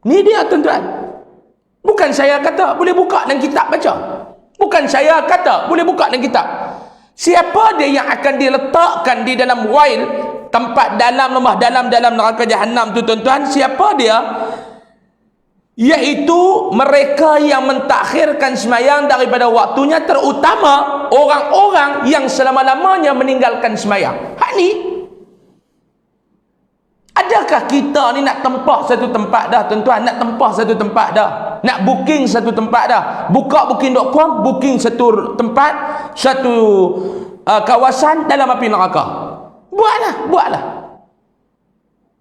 dia tuan-tuan. Bukan saya kata, boleh buka dalam kitab baca. Bukan saya kata, boleh buka dalam kitab. Siapa dia yang akan diletakkan di dalam wail, tempat dalam, lembah dalam neraka Jahannam tu tuan-tuan? Siapa dia? Iaitu mereka yang mentakhirkan semayang daripada waktunya, terutama orang-orang yang selama-lamanya meninggalkan semayang. Hak ni, adakah kita ni nak tempah satu tempat dah tuan-tuan? Nak tempah satu tempat dah, nak booking satu tempat dah, buka booking.com, booking satu tempat, satu kawasan dalam api neraka. Buatlah.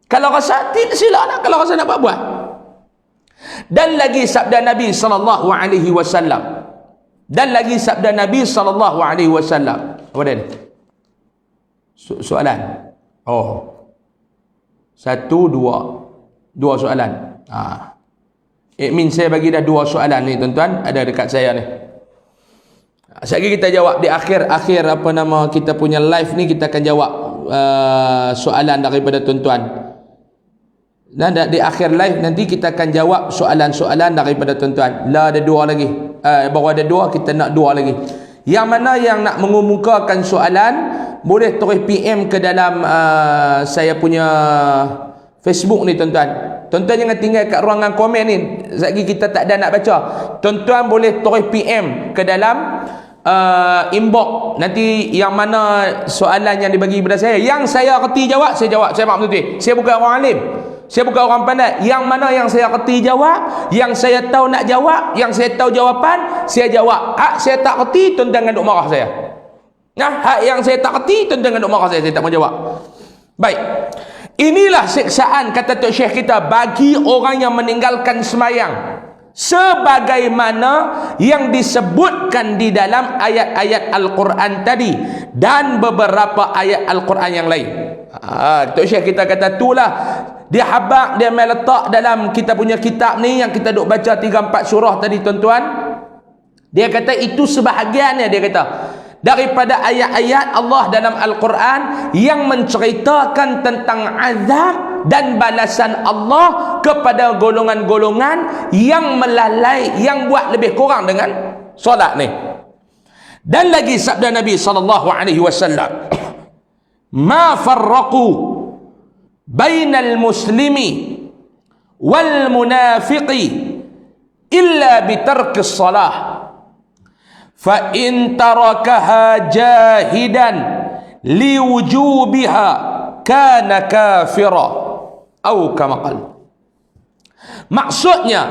Kalau rasa silalah, kalau rasa nak buat. Dan lagi sabda Nabi sallallahu alaihi wasallam. Apa dia? Soalan. Dua soalan. Admin saya bagi dah dua soalan ni tuan-tuan, ada dekat saya ni. Sekali kita jawab di akhir apa nama kita punya live ni, kita akan jawab soalan daripada tuan-tuan. Dan di akhir live nanti kita akan jawab soalan-soalan daripada tuan-tuan. Ada dua lagi. Baru ada dua, kita nak dua lagi. Yang mana yang nak mengemukakan soalan, boleh tulis PM ke dalam saya punya Facebook ni tuan-tuan. Tuan-tuan jangan tinggal kat ruangan komen ni. Sekejap lagi kita tak ada nak baca. Tuan-tuan boleh tulis PM ke dalam inbox. Nanti yang mana soalan yang dibagi kepada saya, yang saya reti jawab, saya jawab. Saya maaf betul. Saya bukan orang alim, saya bukan orang pandai. Yang mana yang saya reti jawab, yang saya tahu nak jawab, yang saya tahu jawapan, saya jawab. Hak saya tak reti, tuan-tuan jangan duk marah saya. Hak yang saya tak reti, tuan-tuan jangan duk marah saya tak mau jawab. Baik. Inilah siksaan, kata Tok Syekh kita, bagi orang yang meninggalkan semayang, sebagaimana yang disebutkan di dalam ayat-ayat Al-Quran tadi dan beberapa ayat Al-Quran yang lain. Tok Syekh kita kata itulah dia habaq, dia meletak dalam kita punya kitab ni yang kita duk baca 3-4 surah tadi tuan-tuan. Dia kata itu sebahagiannya, dia kata daripada ayat-ayat Allah dalam Al-Quran yang menceritakan tentang azab dan balasan Allah kepada golongan-golongan yang melalai, yang buat lebih kurang dengan solat ni. Dan lagi sabda Nabi SAW, ma farraqu bainal muslimi wal munafiqi illa bitarkis salah fa in tarakaha jahidan liwujubiha kana kafira atau kama qala. Maksudnya,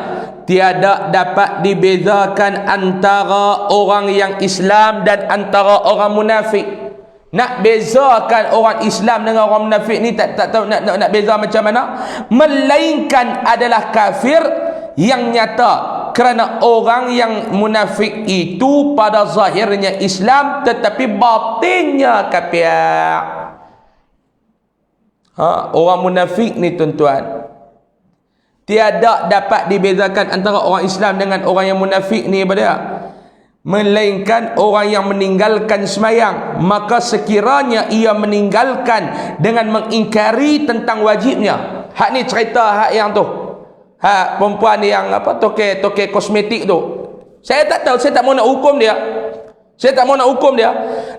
tiada dapat dibezakan antara orang yang Islam dan antara orang munafik. Nak bezakan orang Islam dengan orang munafik ni tak tahu nak beza macam mana, melainkan adalah kafir yang nyata. Kerana orang yang munafik itu pada zahirnya Islam tetapi batinnya kafir. Orang munafik ni tuan-tuan, tiada dapat dibezakan antara orang Islam dengan orang yang munafik ni apa dia? Melainkan orang yang meninggalkan semayang, maka sekiranya ia meninggalkan dengan mengingkari tentang wajibnya. Hak ni cerita hak yang tu, hak perempuan yang apa, toke kosmetik tu. Saya tak tahu, saya tak mau nak hukum dia. Saya tak mau nak hukum dia.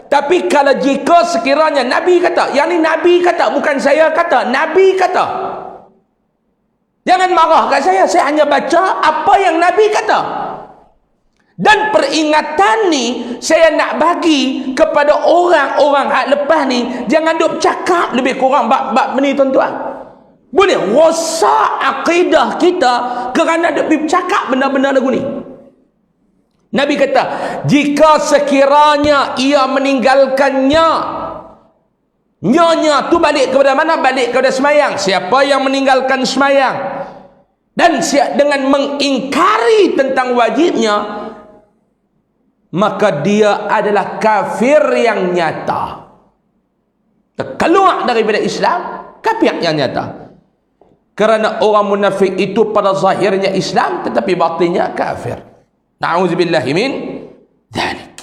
Tapi kalau jika sekiranya Nabi kata, yang ni Nabi kata, bukan saya kata, Nabi kata. Jangan marah kat saya hanya baca apa yang Nabi kata. Dan peringatan ni saya nak bagi kepada orang-orang hak lepas ni, jangan duk cakap lebih kurang bab ni tuan-tuan. Boleh rosak akidah kita kerana duk bercakap benda-benda lagu ni. Nabi kata, jika sekiranya ia meninggalkannya, nyonya tu balik kepada mana? Balik kepada semayang. Siapa yang meninggalkan semayang dan dengan mengingkari tentang wajibnya, maka dia adalah kafir yang nyata. Keluar daripada Islam, kafir yang nyata. Kerana orang munafik itu pada zahirnya Islam tetapi batinnya kafir. Na'udzubillahi min dzalik.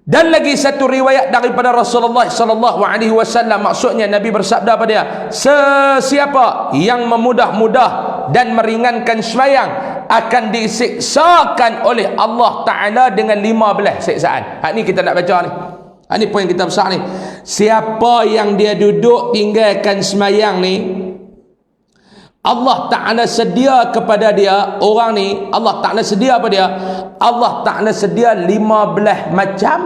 Dan lagi satu riwayat daripada Rasulullah sallallahu alaihi wasallam, maksudnya Nabi bersabda pada dia, sesiapa yang memudah-mudah dan meringankan sembahyang akan disiksakan oleh Allah Ta'ala dengan 15 siksaan. Hak ni kita nak baca ni. Hak ni poin kita besar ni. Siapa yang dia duduk tinggalkan sembahyang ni, Allah Ta'ala sedia kepada dia, orang ni Allah Ta'ala sedia apa dia? Allah Ta'ala sedia 15 macam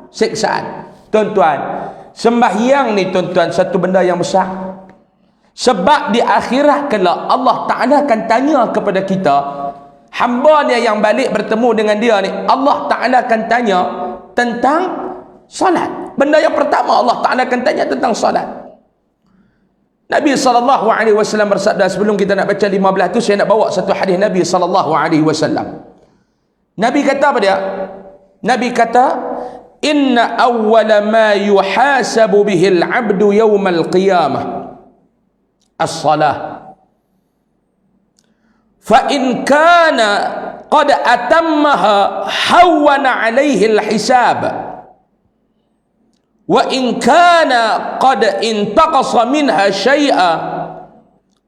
siksaan. Tuan-tuan, sembahyang ni tuan-tuan satu benda yang besar. Sebab di akhirat kelak Allah Ta'ala akan tanya kepada kita, hamba dia yang balik bertemu dengan dia ni, Allah Ta'ala akan tanya tentang salat. Benda yang pertama Allah Ta'ala akan tanya tentang salat. Nabi SAW bersabda, sebelum kita nak baca 15 tu, saya nak bawa satu hadis Nabi SAW. Nabi kata apa dia? Nabi kata, inna awwala ma yuhasabu bihil abdu yawmal qiyamah as-salah. Fa in kana qad atammaha hawwana alaihi al-hisab. Wa in kana qad intaqasa minha syai'a,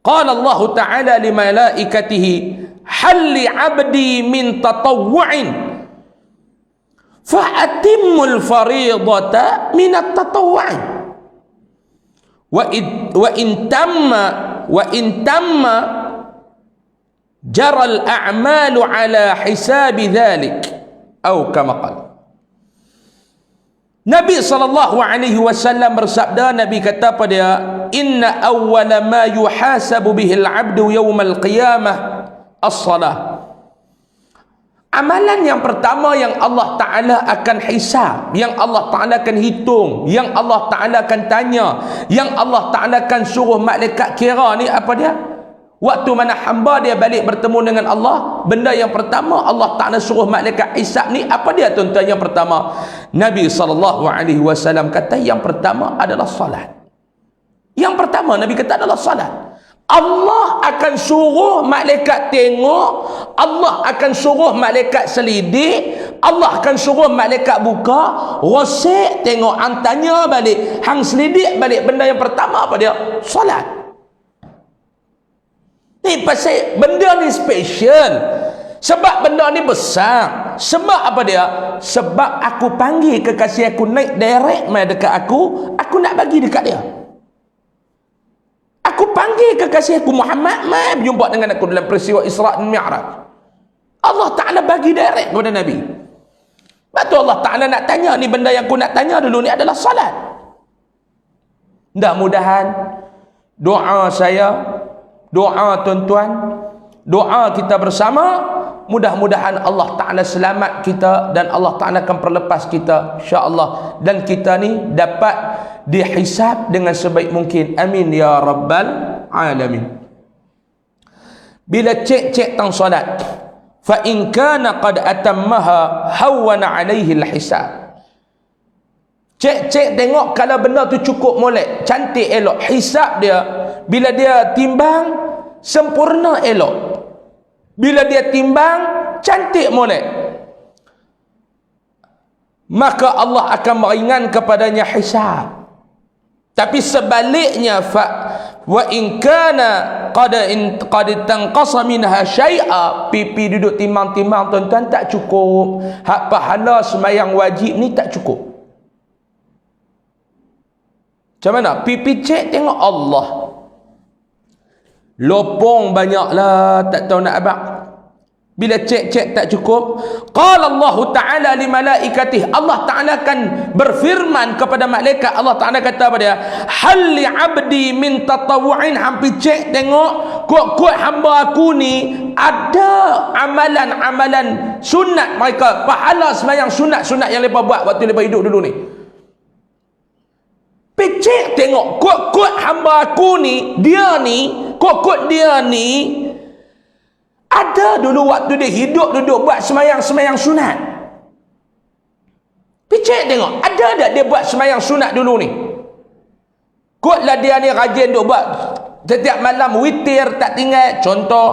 qala Allah Ta'ala li malaikatihi hal li 'abdi min tatawwu'in fa atimmul fariidata min at-tatawwu'in wa in tamma jara al-a'malu ala hisabi dhalik atau kama qala. Nabi SAW bersabda, Nabi kata pada dia, inna awwala ma yuhasabu bihil abdu yawmal qiyamah as-salah. Amalan yang pertama yang Allah Ta'ala akan hisab, yang Allah Ta'ala akan hitung, yang Allah Ta'ala akan tanya, yang Allah Ta'ala akan suruh malaikat kira ni apa dia? Waktu mana hamba dia balik bertemu dengan Allah, benda yang pertama Allah Ta'ala suruh malaikat hisab ni apa dia tuan-tuan? Yang pertama, Nabi SAW kata yang pertama adalah salat. Yang pertama Nabi kata adalah salat. Allah akan suruh malaikat tengok, Allah akan suruh malaikat selidik, Allah akan suruh malaikat buka, rosek tengok, hang tanya balik, hang selidik balik, benda yang pertama apa dia? Solat. Ni pasal benda ni special. Sebab benda ni besar. Sebab apa dia? Sebab aku panggil kekasih aku naik direct mai dekat aku nak bagi dekat dia. Aku panggil kekasih aku Muhammad mai berjumpa dengan aku dalam peristiwa Isra' dan Mi'raj. Allah Ta'ala bagi direct kepada Nabi. Sebab tu Allah Ta'ala nak tanya ni, benda yang aku nak tanya dulu ni adalah salat. Mudah-mudahan doa saya, doa tuan-tuan, doa kita bersama, mudah-mudahan Allah Ta'ala selamat kita dan Allah Ta'ala akan perlepas kita, insya-Allah, dan kita ni dapat dihisab dengan sebaik mungkin. Amin ya rabbal alamin. Bila cek tang solat, fa in kana qad atammaha hawwana alaihi alhisab. Cek tengok kalau benda tu cukup molek, cantik, elok, hisab dia bila dia timbang sempurna, elok. Bila dia timbang cantik, molek, maka Allah akan meringan kepadanya hisab. Tapi sebaliknya, wa in kana qad tanqasa minha syai'a, pipi duduk timbang-timbang tuan-tuan tak cukup. Hak pahala sembahyang wajib ni tak cukup. Macam mana? Pipi cek tengok Allah. Lopong banyaklah, tak tahu nak abang. Bila cek tak cukup, qala Allah Ta'ala li malaikatih, Allah Ta'ala akan berfirman kepada malaikat. Allah Ta'ala kata pada dia, hal li abdi min tatawu'in, hampir cek tengok kuat hamba aku ni ada amalan-amalan sunat mereka, pahala sembahyang sunat-sunat yang mereka buat waktu mereka hidup dulu ni. Pecek tengok kuat hamba aku ni, dia ni, kuat dia ni ada dulu waktu dia hidup duduk buat sembahyang sunat. Pecek tengok ada tak dia buat sembahyang sunat dulu ni. Kuatlah dia ni rajin duk buat setiap malam witir tak tinggal. Contoh,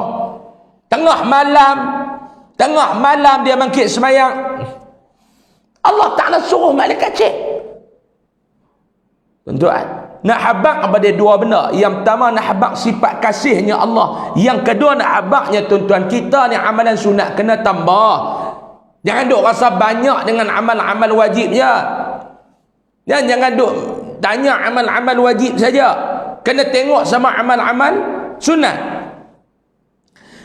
tengah malam dia bangkit sembahyang, Allah Ta'ala suruh malaikat cek. Tuan-tuan, nak habaq kepada dua benda. Yang pertama, nak habaq sifat kasihnya Allah. Yang kedua, nak habaqnya tuan-tuan, kita ni amalan sunat kena tambah. Jangan duk rasa banyak dengan amal-amal wajib je. Jangan duk tanya amal-amal wajib saja. Kena tengok sama amal-amal sunat.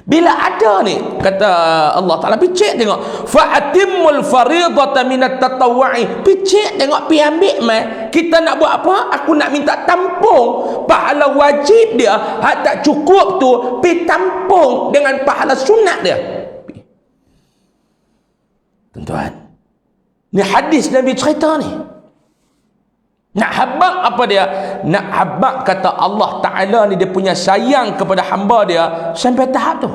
Bila ada ni, kata Allah Ta'ala, picik tengok, fa'atimmul faridata minat tatawwa'i, picik tengok, pi ambil mai. Kita nak buat apa? Aku nak minta tampung pahala wajib dia, hak tak cukup tu pi tampung dengan pahala sunat dia. Tuan-tuan, ni hadis Nabi cerita ni. Nak habaq apa dia? Nak habaq kata Allah Ta'ala ni dia punya sayang kepada hamba dia sampai tahap tu.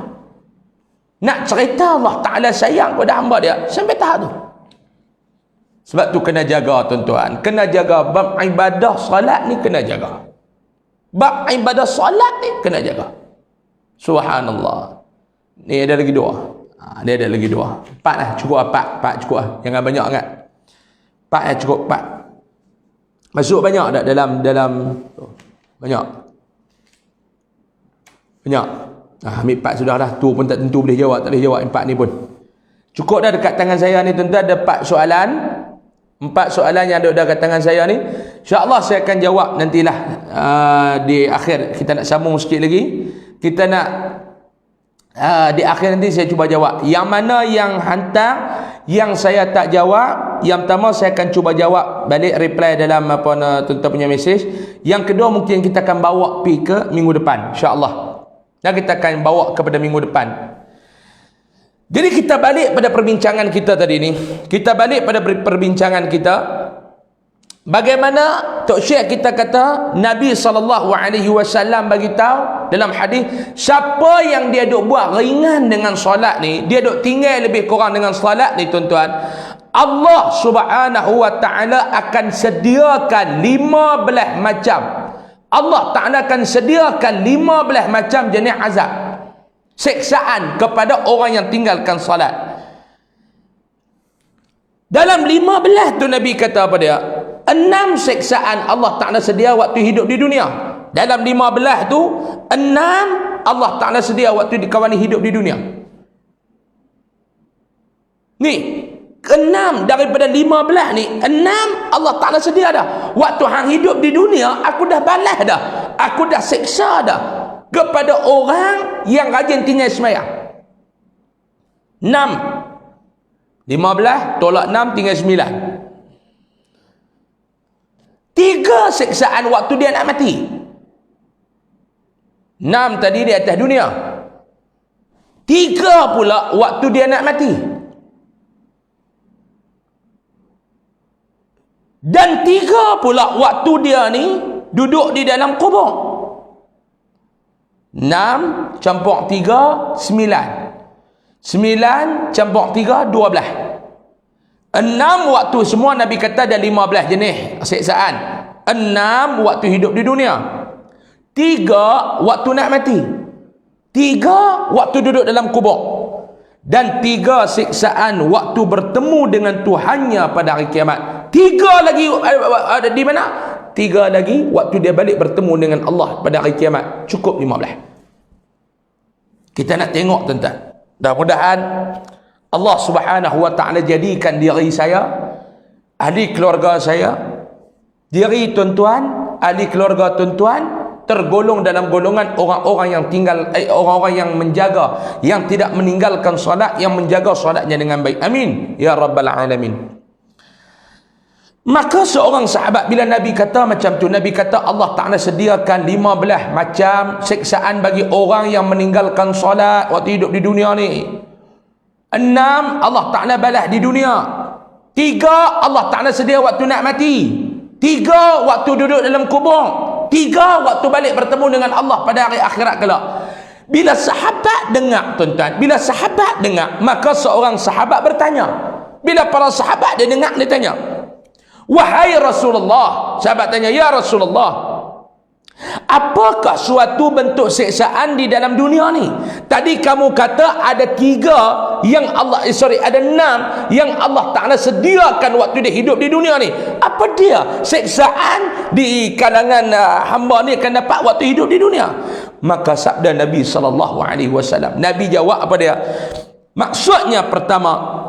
Nak cerita Allah Ta'ala sayang kepada hamba dia sampai tahap tu. Sebab tu kena jaga tuan-tuan. Kena jaga bab ibadah salat ni, kena jaga. Bab ibadah salat ni kena jaga. Subhanallah. Ni ada lagi dua. Dia ada lagi dua. 4 lah. Cukup 4 cukup lah. Jangan banyak sangat. 4 lah cukup 4. Masuk banyak tak dalam banyak. Ambil 4 sudah dah. Tu pun tak tentu boleh jawab, tak boleh jawab 4 ni pun. Cukup dah dekat tangan saya ni tuan-tuan, ada 4 soalan. 4 soalan yang ada dekat tangan saya ni. InsyaAllah saya akan jawab nantilah di akhir. Kita nak sambung sikit lagi. Kita nak di akhir nanti saya cuba jawab. Yang mana yang hantar yang saya tak jawab, yang pertama saya akan cuba jawab balik, reply dalam tuan-tuan punya mesej. Yang kedua mungkin kita akan bawa pi ke minggu depan, insya-Allah. Dan kita akan bawa kepada minggu depan. Jadi kita balik pada perbincangan kita tadi ni. Kita balik pada perbincangan kita. Bagaimana Tok Syekh kita kata Nabi SAW bagi tahu dalam hadis, siapa yang dia duk buat ringan dengan solat ni, dia duk tinggal lebih kurang dengan solat ni tuan-tuan, Allah Subhanahu wa taala akan sediakan 15 macam. Allah Ta'ala akan sediakan 15 macam jenis azab, siksaan kepada orang yang tinggalkan salat. Dalam 15 tu Nabi kata apa dia? 6 siksaan Allah Ta'ala sedia waktu hidup di dunia. Dalam 15 tu 6 Allah Ta'ala sedia waktu kawan hidup di dunia. Ni 6 daripada 15 ni, 6 Allah Ta'ala sedia dah. Waktu hang hidup di dunia, aku dah balas dah, aku dah seksa dah kepada orang yang rajin tinggal sembahyang. 6 15 tolak 6 tinggal 9. 3 siksaan waktu dia nak mati. 6 tadi di atas dunia, 3 pula waktu dia nak mati. Dan 3 pula waktu dia ni duduk di dalam kubur. 6 campur 3 9. 9 campur 3 12. 6 waktu semua Nabi kata ada 15 jenis siksaan. 6 waktu hidup di dunia, 3 waktu nak mati, 3 waktu duduk dalam kubur, dan 3 siksaan waktu bertemu dengan Tuhannya pada hari kiamat. 3 lagi ada di mana? 3 lagi waktu dia balik bertemu dengan Allah pada hari kiamat. Cukup 15. Kita nak tengok tuan-tuan. Mudah-mudahan Allah Subhanahu wa Ta'ala jadikan diri saya, ahli keluarga saya, diri tuan-tuan, ahli keluarga tuan-tuan tergolong dalam golongan orang-orang yang tinggal, orang-orang yang menjaga, yang tidak meninggalkan solat, yang menjaga solatnya dengan baik. Amin ya rabbal alamin. Maka seorang sahabat, bila Nabi kata macam tu, Nabi kata Allah Ta'ala sediakan 15 macam siksaan bagi orang yang meninggalkan solat waktu hidup di dunia ni. 6 Allah Ta'ala balas di dunia. 3 Allah Ta'ala sedia waktu nak mati. 3 waktu duduk dalam kubur. 3 waktu balik bertemu dengan Allah pada hari akhirat kelak. Bila sahabat dengar tuan-tuan, bila sahabat dengar, maka seorang sahabat bertanya. Bila para sahabat dia dengar, dia tanya, wahai Rasulullah, sahabat tanya, ya Rasulullah, apakah suatu bentuk siksaan di dalam dunia ni? Tadi kamu kata ada 3 yang Allah, ada 6 yang Allah Ta'ala sediakan waktu dia hidup di dunia ni. Apa dia siksaan di kalangan hamba ni akan dapat waktu hidup di dunia? Maka sabda Nabi SAW, Nabi jawab apa dia? Maksudnya pertama,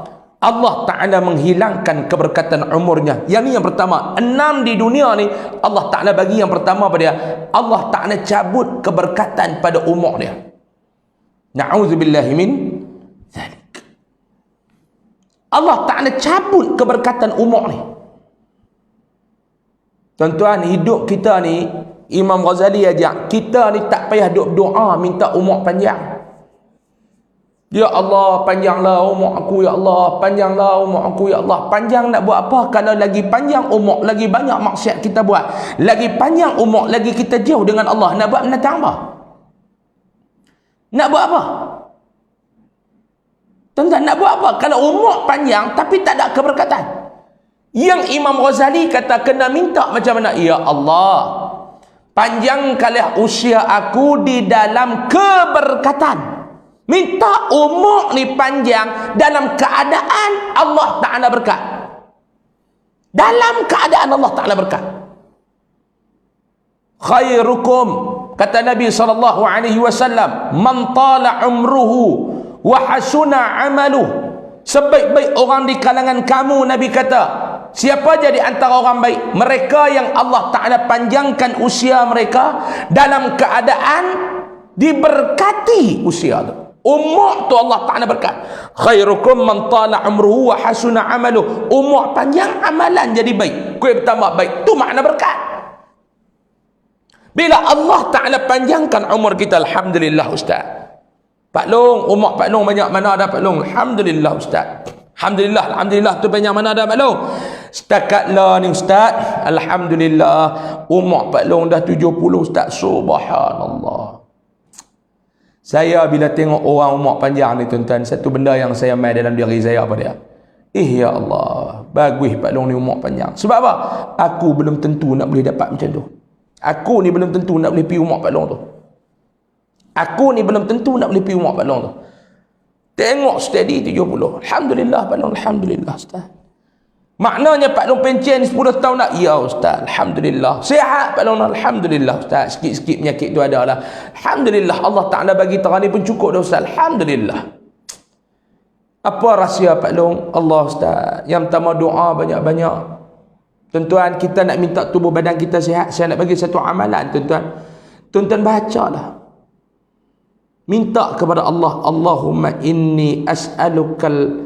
Allah Ta'ala menghilangkan keberkatan umurnya. Yang ni yang pertama. 6 di dunia ni Allah Ta'ala bagi yang pertama pada dia. Allah Ta'ala cabut keberkatan pada umur dia. Na'udzubillahi min zalik. Allah Ta'ala cabut keberkatan umur ni. Tuan-tuan, hidup kita ni, Imam Ghazali ajak kita ni tak payah duk doa minta umur panjang. Ya Allah, panjanglah umur aku, ya Allah, panjanglah umur aku, ya Allah. Panjang nak buat apa? Kalau lagi panjang umur, lagi banyak maksiat kita buat. Lagi panjang umur, lagi kita jauh dengan Allah. Nak buat menatang apa? Nak buat apa? Tuan-tuan, nak buat apa? Kalau umur panjang tapi tak ada keberkatan. Yang Imam Ghazali kata kena minta macam mana? Ya Allah, panjangkanlah usia aku di dalam keberkatan. Minta umur ni panjang dalam keadaan Allah Ta'ala berkat. Dalam keadaan Allah Ta'ala berkat. Khairukum, kata Nabi SAW, man tala umruhu wa hasuna amaluh. Sebaik-baik orang di kalangan kamu, Nabi kata, siapa jadi antara orang baik? Mereka yang Allah Ta'ala panjangkan usia mereka dalam keadaan diberkati usia tu. Umur tu Allah Ta'ala berkat. Khairukum man tala umruhu wa hasuna amaluh. Umur panjang, amalan jadi baik, kuih bertambah baik. Tu makna berkat. Bila Allah Ta'ala panjangkan umur kita, alhamdulillah Ustaz. Pak Long, umur Pak Long banyak mana ada Pak Long? Alhamdulillah Ustaz. Alhamdulillah, alhamdulillah tu banyak mana ada Pak Long? Setakat lah ni Ustaz, alhamdulillah umur Pak Long dah 70 Ustaz. Subhanallah. Saya bila tengok orang umur panjang ni tuan-tuan, satu benda yang saya mai dalam diri saya apa dia? Ya Allah, bagus Pak Long ni umur panjang. Sebab apa? Aku belum tentu nak boleh dapat macam tu. Aku ni belum tentu nak boleh pergi rumah Pak Long tu. Aku ni belum tentu nak boleh pergi rumah Pak Long tu. Tengok steady 70. Alhamdulillah Pak Long, alhamdulillah Ustaz. Maknanya Pak Long pencen 10 tahun nak? Ya Ustaz, alhamdulillah. Sihat Pak Long, alhamdulillah Ustaz. Sikit-sikit penyakit tu ada lah. Alhamdulillah, Allah Ta'ala bagi terang ni pun cukup dah Ustaz. Alhamdulillah. Apa rahsia Pak Long? Allah Ustaz. Yang pertama doa banyak-banyak. Tuan-tuan, kita nak minta tubuh badan kita sihat. Saya nak bagi satu amalan tuan-tuan. Tuan-tuan bacalah. Minta kepada Allah, Allahumma inni as'alukal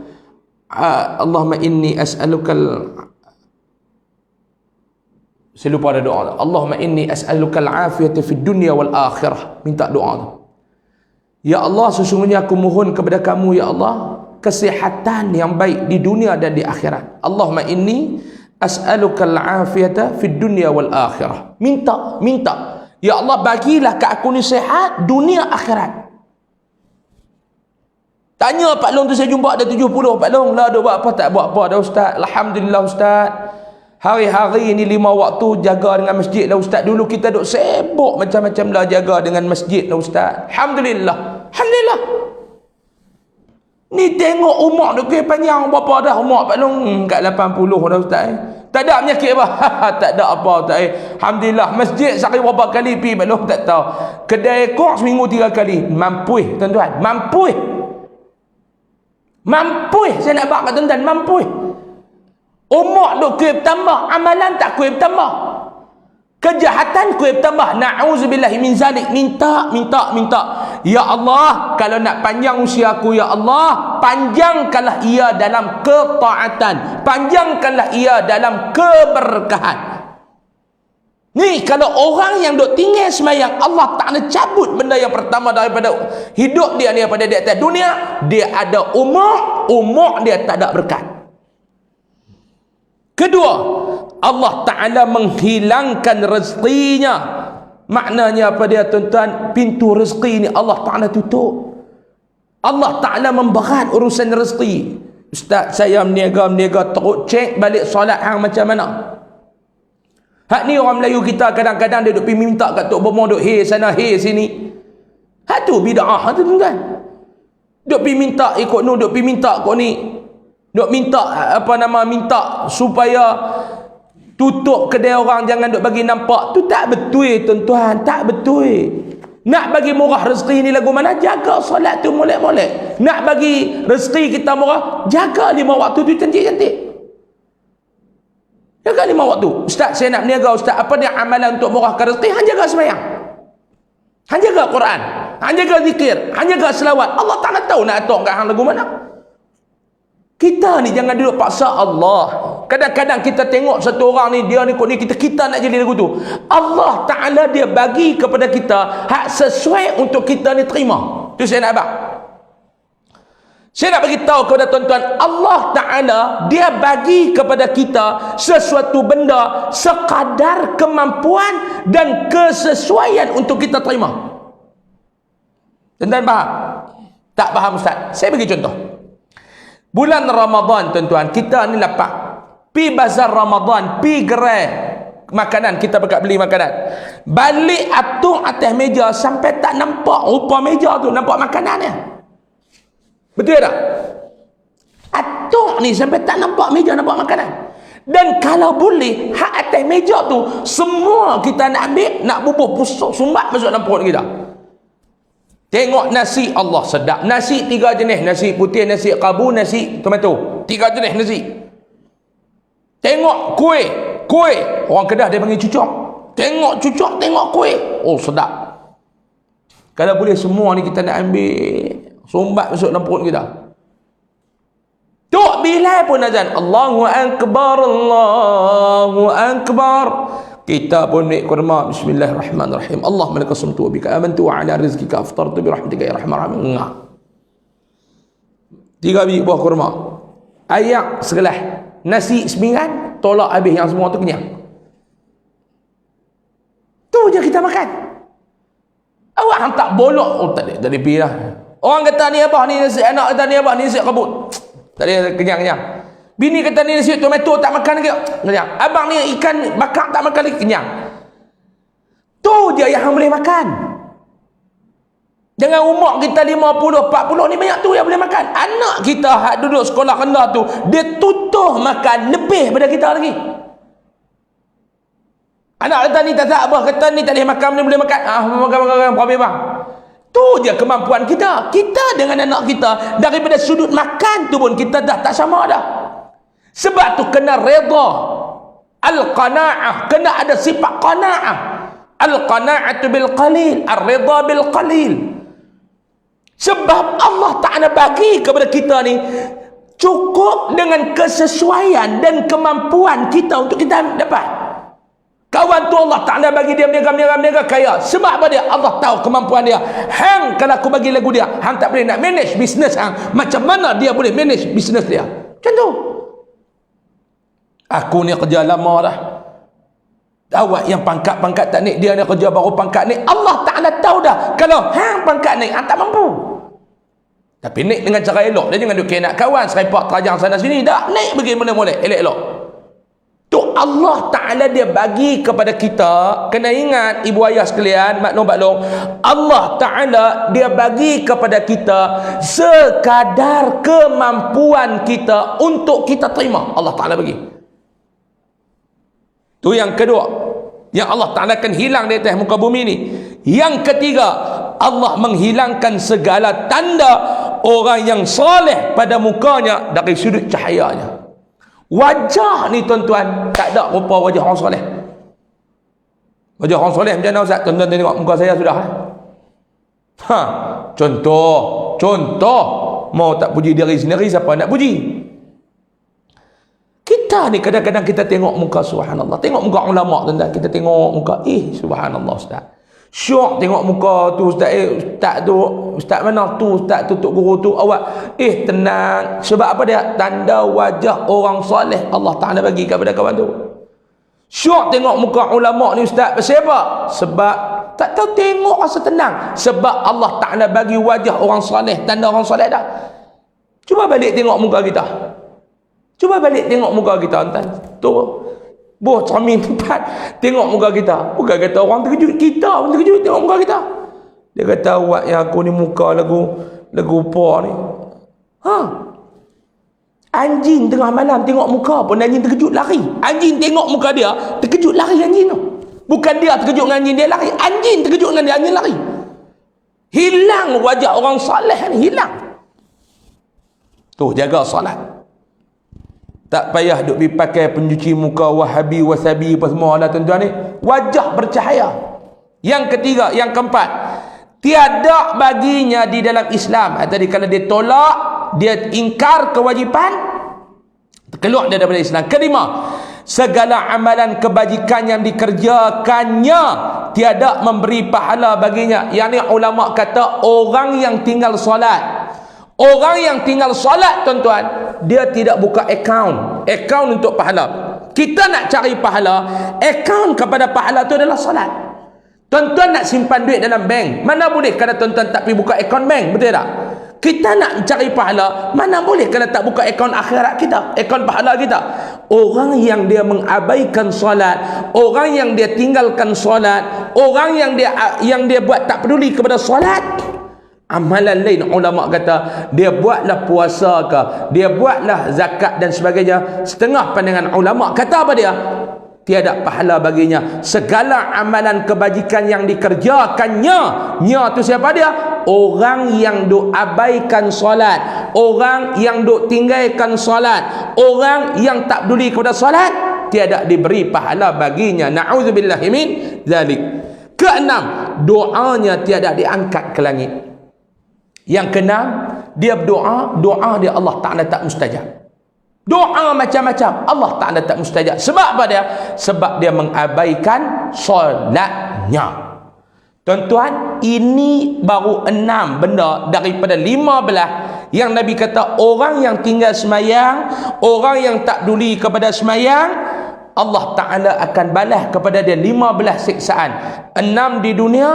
saya lupa ada doa. Allahumma inni as'alukal afiyata fid dunya wal akhirah. Minta doa tu. Ya Allah, sesungguhnya aku mohon kepada kamu ya Allah kesihatan yang baik di dunia dan di akhirat. Allahumma inni as'alukal afiyata fid dunya wal akhirah. Minta. Ya Allah, bagilah ke aku ni sihat dunia akhirat. Tanya Pak Long tu, saya jumpa ada 70. Pak Long lah dia buat apa? Tak buat apa dah Ustaz. Alhamdulillah Ustaz. Hari-hari ni 5 waktu jaga dengan masjid lah Ustaz. Dulu kita duk sibuk macam-macam lah jaga dengan masjid lah Ustaz. Alhamdulillah. Alhamdulillah. Ni tengok umur duk kira panjang berapa dah umur Pak Long? Kat 80 dah Ustaz. Tak ada penyakit apa? Tak ada apa Ustaz. Alhamdulillah. Masjid sehari berapa kali pergi Pak Long? Tak tahu. Kedai kok seminggu 3 kali. Mampu tuan-tuan. Mampu. Saya nak buat kat tuan-tuan. Mampu. Umur duk kuih bertambah, amalan tak kuih bertambah, kejahatan kuih bertambah. Na'udzubillahi min zalik. Minta. Ya Allah, kalau nak panjang usia aku ya Allah, panjangkanlah ia dalam ketaatan, panjangkanlah ia dalam keberkahan. Ni kalau orang yang duk tinggal semayang, Allah Ta'ala cabut benda yang pertama daripada hidup dia ni, daripada di atas dunia. Dia ada umur dia tak ada berkat. Kedua, Allah Ta'ala menghilangkan rezekinya. Maknanya apa dia tuan-tuan? Pintu rezeki ni Allah Ta'ala tutup. Allah Ta'ala memberat urusan rezeki. Ustaz, saya meniaga teruk cek balik solat hang macam mana? Hak ni orang Melayu kita kadang-kadang dia duk pergi minta kat Tok Bomo, duk hey sana hey sini. Hak tu bid'ah tu tuan-tuan. Duk pergi minta ikut nu, duk pergi minta ikut ni. Duk minta minta supaya tutup kedai orang, jangan duk bagi nampak. Tu tak betul tuan-tuan, tak betul. Nak bagi murah rezeki ni lagu mana? Jaga solat tu molek-molek. Nak bagi rezeki kita murah, jaga 5 waktu tu cantik-cantik. Jaga 5 waktu. Ustaz, saya nak berniaga Ustaz. Apa dia amalan untuk murahkan rezeki? Hang jaga sembahyang. Hang jaga Quran. Hang jaga zikir. Hang jaga selawat. Allah Ta'ala tahu nak atok kat hang lagu mana. Kita ni jangan duduk paksa Allah. Kadang-kadang kita tengok satu orang ni, dia ni kok ni, kita nak jadi lagu tu. Allah Ta'ala dia bagi kepada kita hak sesuai untuk kita ni terima. Tu saya nak abang. Saya nak bagi tahu kepada tuan-tuan, Allah Ta'ala dia bagi kepada kita sesuatu benda sekadar kemampuan dan kesesuaian untuk kita terima. Tuan-tuan faham? Tak faham Ustaz? Saya bagi contoh. Bulan Ramadan tuan-tuan, kita ni lapak. Pi bazar Ramadan, pi gerai makanan, kita berkat beli makanan. Balik atung atas meja sampai tak nampak rupa meja tu, nampak makanannya. Betul tak? Atuk ni sampai tak nampak meja, nampak makanan. Dan kalau boleh, hak atas meja tu semua kita nak ambil, nak bubuh pusuk sumbat masuk dalam perut kita. Tengok nasi, Allah sedap. Nasi 3 jenis, nasi putih, nasi kabu, nasi tomato. 3 jenis nasi. Tengok kuih, orang Kedah dia panggil cucuk. Tengok cucuk, tengok kuih. Oh sedap. Kalau boleh semua ni kita nak ambil, sumbat masuk dalam perut kita. Tok Bilal pun azan, Allahu Akbar, Allahu Akbar. Kita pun naik kurma, bismillahirrahmanirrahim. Allahumma laka sumtu wa bika amantu wa ala rizqika aftartu bi rahmatika ya arhamar rahimin. 3 biji buah kurma. Ayak segelas. Nasi seminggan, tolak habis yang semua tu kenyang. Tu je kita makan. Awak hang tak bolok, oh tak ada pergi dah. Orang kata ni apa ni nasi, anak kata ni apa ni nasi kabut. Tak ada kenyang-kenyang. Bini kata ni nasi tomato tak makan lagi. Kenyang. Abang ni ikan bakar tak makan lagi, kenyang. Tu je yang boleh makan. Dengan umur kita 50, 40 ni banyak tu yang boleh makan. Anak kita hak duduk sekolah rendah tu, dia tutuh makan lebih daripada kita lagi. Anak kata ni tak apa, kata ni tak boleh makan, ni boleh makan. Makan, bang. Tu je kemampuan kita. Kita dengan anak kita, daripada sudut makan tu pun kita dah tak sama dah. Sebab tu kena redha. Al-qana'ah, kena ada sifat qana'ah. Al-qana'atu bil qalil, ar-ridha bil qalil. Sebab Allah Ta'ala bagi kepada kita ni cukup dengan kesesuaian dan kemampuan kita untuk kita dapat. Kawan tu Allah Ta'ala bagi dia berniaga kaya. Sebab apa dia? Allah tahu kemampuan dia. Hang kalau aku bagi lagu dia, hang tak boleh nak manage bisnes hang. Macam mana dia boleh manage bisnes dia? Macam tu. Aku ni kerja lama dah. Awak yang pangkat-pangkat tak naik, dia ni kerja baru pangkat naik. Allah Ta'ala tahu dah kalau hang pangkat naik, hang tak mampu. Tapi naik dengan cara elok. Dia jangan duk nak kawan serepak terajang sana sini. Tak, naik pergi mula-mula elok-elok. Tu Allah Ta'ala dia bagi kepada kita. Kena ingat ibu ayah sekalian, maklum-maklum, Allah Ta'ala dia bagi kepada kita sekadar kemampuan kita untuk kita terima. Allah Ta'ala bagi. Tu yang kedua, yang Allah Ta'ala akan hilang di atas muka bumi ni. Yang ketiga, Allah menghilangkan segala tanda orang yang soleh pada mukanya dari sudut cahayanya. Wajah ni tuan-tuan, tak ada rupa wajah orang soleh. Wajah orang soleh macam mana Ustaz? Tuan-tuan tengok muka saya sudah. Contoh, mau tak puji diri sendiri, siapa nak puji? Kita ni kadang-kadang kita tengok muka, subhanallah, tengok muka ulama tuan-tuan, kita tengok muka, subhanallah Ustaz, syok tengok muka tu Ustaz, Ustaz tu, Ustaz mana tu, Ustaz tu, tok guru tu, awak tenang. Sebab apa dia? Tanda wajah orang soleh Allah Ta'ala bagi kepada kawan tu. Syok tengok muka ulama ni Ustaz, pasal apa? Sebab tak tahu tengok rasa tenang. Sebab Allah Ta'ala bagi wajah orang soleh, tanda orang soleh dah. Cuba balik tengok muka kita. Cuba balik tengok muka kita, tuan. Tu boh cermin tempat, tengok muka kita. Bukan kata orang terkejut, kita pun terkejut tengok muka kita. Dia kata, awak yang aku ni muka lagu apa ni? Anjing tengah malam tengok muka pun anjing terkejut lari. Anjing tengok muka dia, terkejut lari anjing tu. Bukan dia terkejut dengan anjing, dia lari. Anjing terkejut dengan dia, anjing lari. Hilang wajah orang soleh ni, hilang. Tu jaga solat. Tak payah duk dipakai pencuci muka wahabi, wasabi apa semua lah tuan-tuan ni. Wajah bercahaya. Yang ketiga, yang keempat, tiada baginya di dalam Islam. Tadi kalau dia tolak, dia ingkar kewajipan, keluar dia daripada Islam. Kelima, segala amalan kebajikan yang dikerjakannya tiada memberi pahala baginya. Yang ni ulama kata orang yang tinggal solat. Orang yang tinggal solat tuan-tuan, dia tidak buka akaun untuk pahala. Kita nak cari pahala, akaun kepada pahala tu adalah solat. Tuan-tuan nak simpan duit dalam bank, mana boleh kalau tuan-tuan tak pergi buka akaun bank, betul tak? Kita nak cari pahala, mana boleh kalau tak buka akaun akhirat kita, akaun pahala kita. Orang yang dia mengabaikan solat, orang yang dia tinggalkan solat, orang yang dia buat tak peduli kepada solat, amalan lain ulama kata dia buatlah puasa ke, dia buatlah zakat dan sebagainya, setengah pandangan ulama kata apa dia? Tiada pahala baginya. Segala amalan kebajikan yang dikerjakannya, tu siapa dia? Orang yang duk abaikan solat, orang yang duk tinggalkan solat, orang yang tak peduli kepada solat, tiada diberi pahala baginya. Na'udzubillahi min zalik. Keenam, doanya tiada diangkat ke langit. Yang keenam, dia berdoa, doa dia Allah Ta'ala tak mustajab. Doa macam-macam Allah Ta'ala tak mustajab. Sebab apa dia? Sebab dia mengabaikan solatnya. Tuan-tuan, ini baru 6 benda daripada 15 yang Nabi kata orang yang tinggal semayang, orang yang tak peduli kepada semayang, Allah Ta'ala akan balas kepada dia 15 siksaan. 6 di dunia,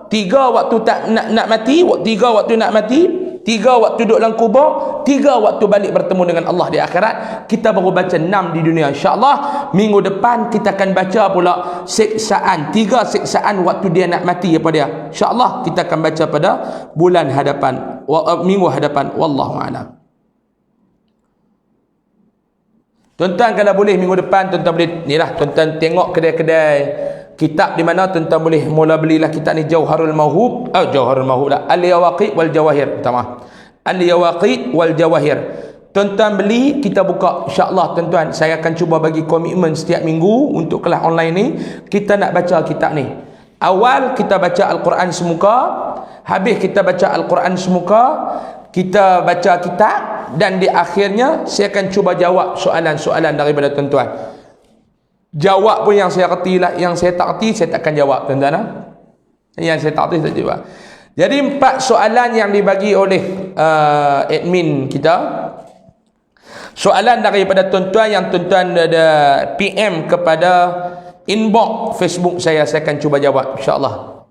3 waktu tak nak mati, 3 waktu nak mati, 3 waktu duduk dalam kubur, 3 waktu balik bertemu dengan Allah di akhirat. Kita baru baca 6 di dunia. InsyaAllah minggu depan kita akan baca pula siksaan, 3 siksaan waktu dia nak mati apa dia. InsyaAllah kita akan baca pada bulan hadapan, minggu hadapan. Wallahu'alam. Tuan-tuan kalau boleh minggu depan tuan-tuan boleh ni lah, tuan-tuan tengok kedai-kedai kitab di mana tuan-tuan boleh mula belilah kitab ni, Jauharul Mawhub, Jauharul Mawhub lah, Al-Yawaqit wal Jawahir, Al-Yawaqit wal Jawahir. Tuan-tuan beli, kita buka insya-Allah tuan-tuan. Saya akan cuba bagi komitmen setiap minggu untuk kelas online ni kita nak baca kitab ni. Awal kita baca Al-Quran semuka, habis kita baca Al-Quran semuka, kita baca kitab, dan di akhirnya saya akan cuba jawab soalan-soalan daripada tuan-tuan. Jawab pun yang saya kerti lah, yang saya tak kerti saya takkan jawab tuan-tuan. Yang saya tak kerti saya jawab. Jadi 4 soalan yang dibagi oleh admin kita. Soalan daripada tuan-tuan yang tuan-tuan ada PM kepada inbox Facebook saya akan cuba jawab insya-Allah.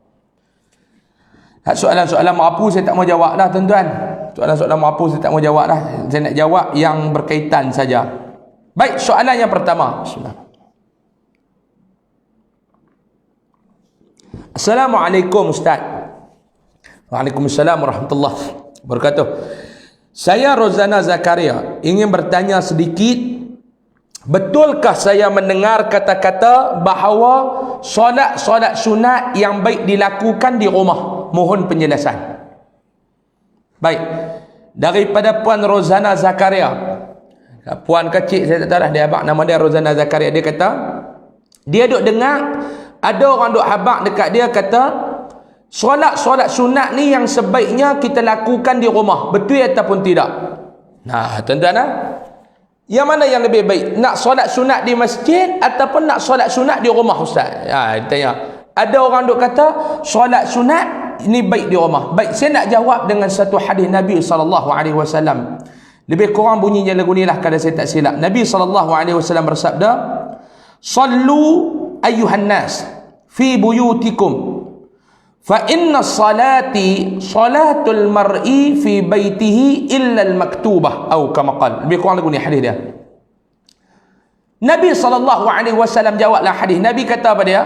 Soalan-soalan merapu saya tak mau jawab dah tuan-tuan. Soalan-soalan merapu saya tak mau jawab dah. Saya nak jawab yang berkaitan saja. Baik, soalan yang pertama. Bismillah. Assalamualaikum Ustaz. Waalaikumsalam warahmatullahi wabarakatuh. Saya Rozana Zakaria ingin bertanya sedikit. Betulkah saya mendengar kata-kata bahawa solat sunat yang baik dilakukan di rumah? Mohon penjelasan. Baik, daripada Puan Rozana Zakaria. Puan kecil saya tak tahu lah dia abang, nama dia Rozana Zakaria. Dia kata dia duk dengar ada orang duk habaq dekat dia kata solat sunat ni yang sebaiknya kita lakukan di rumah. Betul ataupun tidak? Nah, tuan-tuan lah, yang mana yang lebih baik? Nak solat sunat di masjid ataupun nak solat sunat di rumah Ustaz? Dia tanya. Ada orang duk kata solat sunat ini baik di rumah. Baik, saya nak jawab dengan satu hadis Nabi SAW. Lebih kurang bunyinya lagu ni lah kalau saya tak silap. Nabi SAW bersabda, "Sallu ayyuhan nas fi buyutikum fa inna salati salatul mar'i fi baitihi illa al-maktubah," atau kama qala. Lebih kurang lagu ni hadis dia. Nabi SAW jawablah hadis. Nabi kata apa dia?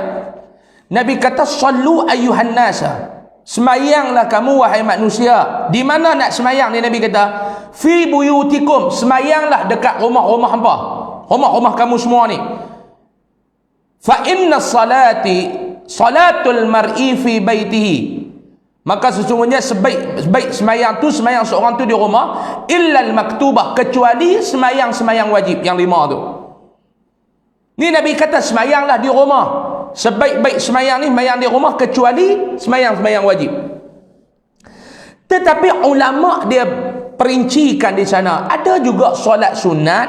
Nabi kata, "Sallu ayyuhan nasa." Semayanglah kamu wahai manusia. Di mana nak semayang ni? Nabi kata, "Fi buyutikum." Semayanglah dekat rumah-rumah hangpa. Rumah-rumah kamu semua ni. Fa inna salati salatul mar'i fi baitihi. Maka sesungguhnya sebaik semayang tu, semayang seorang tu di rumah, illa al-maktubah, kecuali semayang wajib yang 5 tu. Ni Nabi kata semayanglah di rumah. Sebaik-baik semayang ni semayang di rumah kecuali semayang wajib. Tetapi ulama dia perincikan di sana, ada juga solat sunat